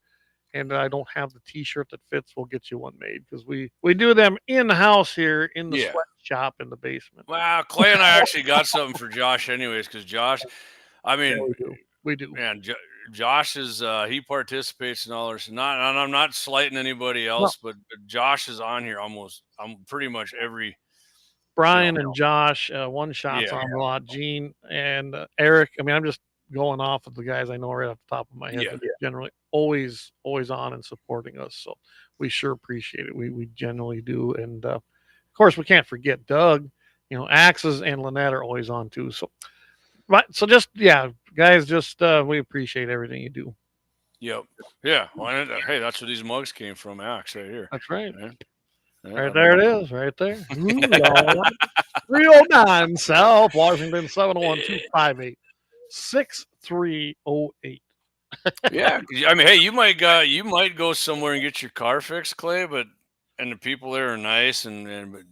and I don't have the T-shirt that fits, we'll get you one made, because we do them in house here in the sweatshop in the basement. Wow, Clay and I actually got something for Josh, anyways, because Josh, I mean, we do. Man, Josh is he participates in all this. Not, and I'm not slighting anybody else, but Josh is on here I'm pretty much every. Brian and Josh, one shots on a lot. Gene and Eric. I mean, I'm just going off of the guys I know right off the top of my head. But generally, always on and supporting us. So we sure appreciate it. We generally do. And of course, we can't forget Doug. Axes and Lynette are always on too. So, right. So just guys, just we appreciate everything you do. Yep. Yeah. Well, hey, that's where these mugs came from. Axe right here. That's right. Right there it is, right there. 309 South Washington 701-258-6308. Yeah, I mean, hey, you might go somewhere and get your car fixed, Clay, and the people there are nice, and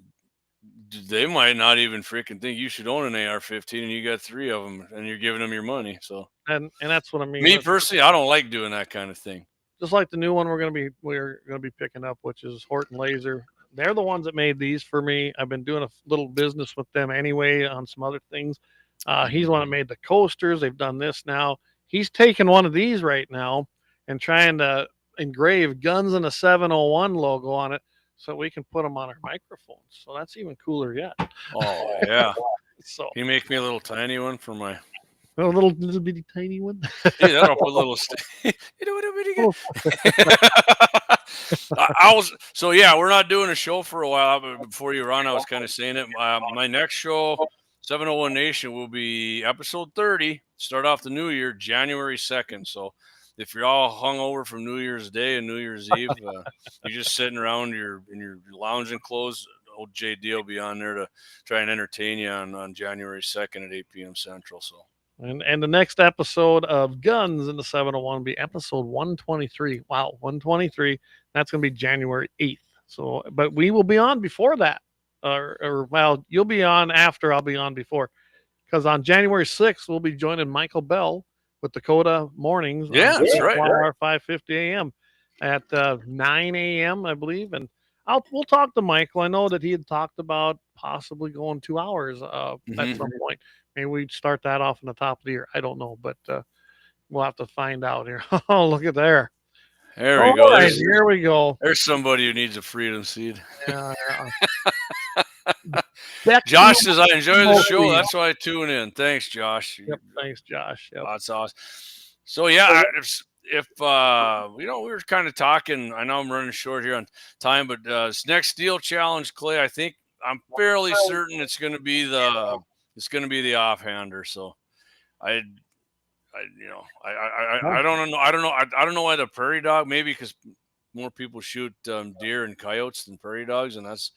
they might not even freaking think you should own an AR-15, and you got 3 of them, and you're giving them your money. So, and that's what I mean. Me personally, I don't like doing that kind of thing. Just like the new one we're gonna be picking up, which is Horton Laser. They're the ones that made these for me. I've been doing a little business with them anyway on some other things. He's the one that made the coasters. They've done this now. He's taking one of these right now and trying to engrave Guns in a 701 logo on it so we can put them on our microphones. So that's even cooler yet. Oh, yeah. So you make me a little tiny one for my... A little bitty tiny one. Yeah, that'll put a little. We're not doing a show for a while. But before you run, I was kind of saying it. My next show, 701 Nation, will be episode 30. Start off the new year, January 2nd. So if you're all hungover from New Year's Day and New Year's Eve, you're just sitting around in your lounging clothes, old JD will be on there to try and entertain you on January 2nd at 8 p.m. Central. So. And the next episode of Guns in the 701 will be episode 123. Wow, 123. That's going to be January 8th. So, but we will be on before that. Well, you'll be on after, I'll be on before. Because on January 6th, we'll be joining Michael Bell with Dakota Mornings. Yeah, that's right. 5:50 a.m. at 9 a.m., I believe. And we'll talk to Michael. I know that he had talked about possibly going 2 hours at some point. Maybe we'd start that off in the top of the year. I don't know, but we'll have to find out here. Oh, look at there. There we go. Right, here we go. There's somebody who needs a freedom seed. Yeah. Josh says, I enjoy the show. That's why I tune in. Thanks, Josh. Yep, thanks, Josh. Yep. That's awesome. So, yeah, if we were kind of talking, I know I'm running short here on time, but this next steel challenge, Clay, I'm fairly certain it's going to be the offhander. So I don't know. I don't know why the prairie dog, maybe because more people shoot deer and coyotes than prairie dogs. And that's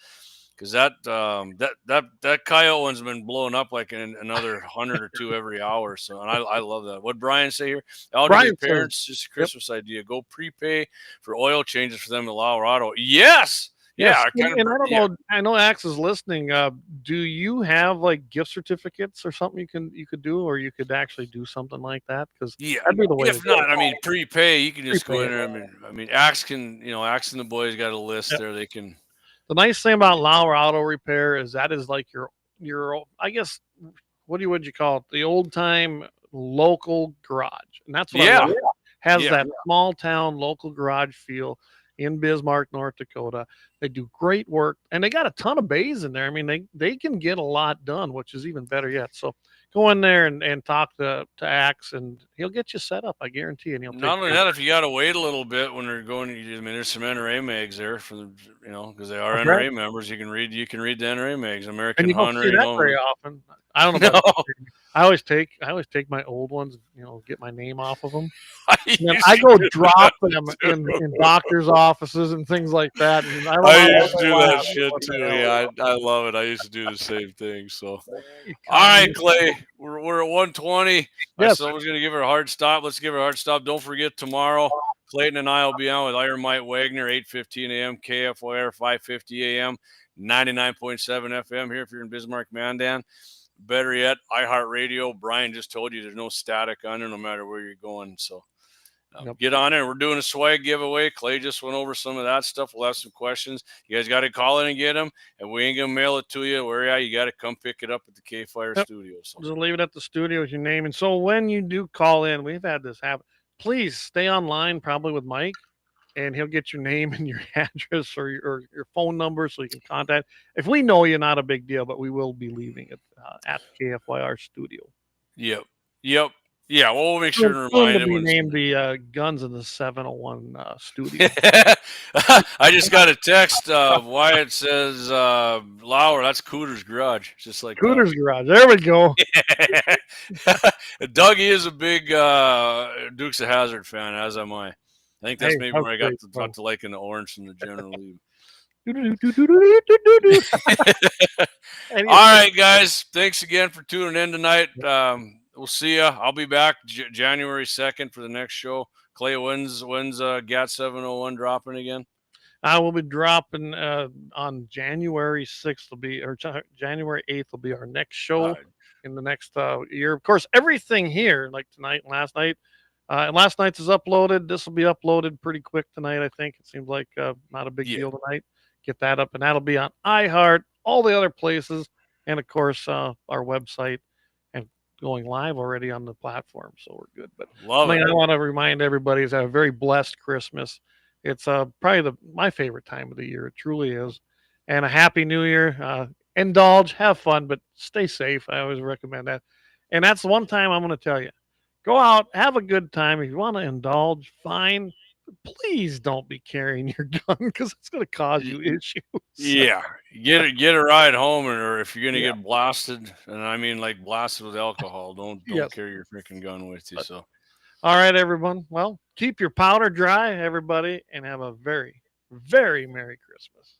because that coyote one's been blowing up like another 100 or 2 every hour. So, and I love that. What'd Brian say here? Elderly parents, just a Christmas idea. Go prepay for oil changes for them in LAUER Auto. Yes. Yeah, I don't know. I know Axe is listening. Do you have like gift certificates or something you could do, or you could actually do something like that? Because that'd be the way. If not, I mean, prepay. You can just go in there. I mean, Axe and the boys got a list there. They can. The nice thing about LAUER Auto Repair is that is like your I guess, what would you call it? The old time local garage, and that's what I Yeah. love. Has Yeah. that small town local garage feel in Bismarck, North Dakota. They do great work, and they got a ton of bays in there. I mean, they can get a lot done, which is even better yet. So go in there and talk to Axe, and he'll get you set up. I guarantee, and he'll take Not only care of that, if you got to wait a little bit when they're going, I mean, there's some NRA mags there for the, because they are That's right. NRA members. You can read the NRA mags, And American you don't Hunter. see that very often. I don't know. No. About I always take my old ones, get my name off of them. I And then used I to go do drop that them too. in doctors' offices and things like that. And I used to do that laugh. shit What the too. hell? Yeah, I love it. I used to do the same thing. So, You all right, communist. Clay, we're at 120. I Yes. said I was going to give her a hard stop. Let's give her a hard stop. Don't forget tomorrow, Clayton and I will be on with Iron Mike Wagner, 8:15 a.m. KFYR, 5:50 a.m. 99.7 FM here if you're in Bismarck, Mandan. Better yet, iHeartRadio. Brian just told you there's no static on it no matter where you're going. So get on it. We're doing a swag giveaway. Clay just went over some of that stuff. We'll have some questions. You guys got to call in and get them, and we ain't going to mail it to you. Where you got to come pick it up at the KFYR studio. So. Just leave it at the studio with your name. And so when you do call in, we've had this happen. Please stay online, probably with Mike, and he'll get your name and your address or your phone number so you can contact. If we know you, not a big deal, but we will be leaving it at the KFYR studio. Yep. Yeah, well, we'll make sure to Soon remind to be him. named the Guns in the 701 studio. I just got a text. Wyatt says Lauer. That's Cooter's garage, just like Cooter's garage. There we go. Dougie is a big Dukes of Hazzard fan, as am I. I think that's maybe where I got to liking the orange from the General Lee. All right, guys. Thanks again for tuning in tonight. We'll see you. I'll be back January 2nd for the next show. Clay, when's GAT 701 dropping again? I will be dropping on January 6th. January 8th will be our next show in the next year. Of course, everything here, like tonight and last night. Last night's is uploaded. This will be uploaded pretty quick tonight, I think. It seems like not a big deal tonight. Get that up, and that'll be on iHeart, all the other places, and, of course, our website, and going live already on the platform, so we're good. But I want to remind everybody is a very blessed Christmas. It's probably my favorite time of the year. It truly is. And a happy new year. Indulge, have fun, but stay safe. I always recommend that. And that's one time I'm going to tell you. Go out, have a good time. If you want to indulge, fine. Please don't be carrying your gun because it's going to cause you issues. Yeah, get a ride home, or if you're going to get blasted, and I mean like blasted with alcohol, don't carry your freaking gun with you. So, all right, everyone. Well, keep your powder dry, everybody, and have a very, very Merry Christmas.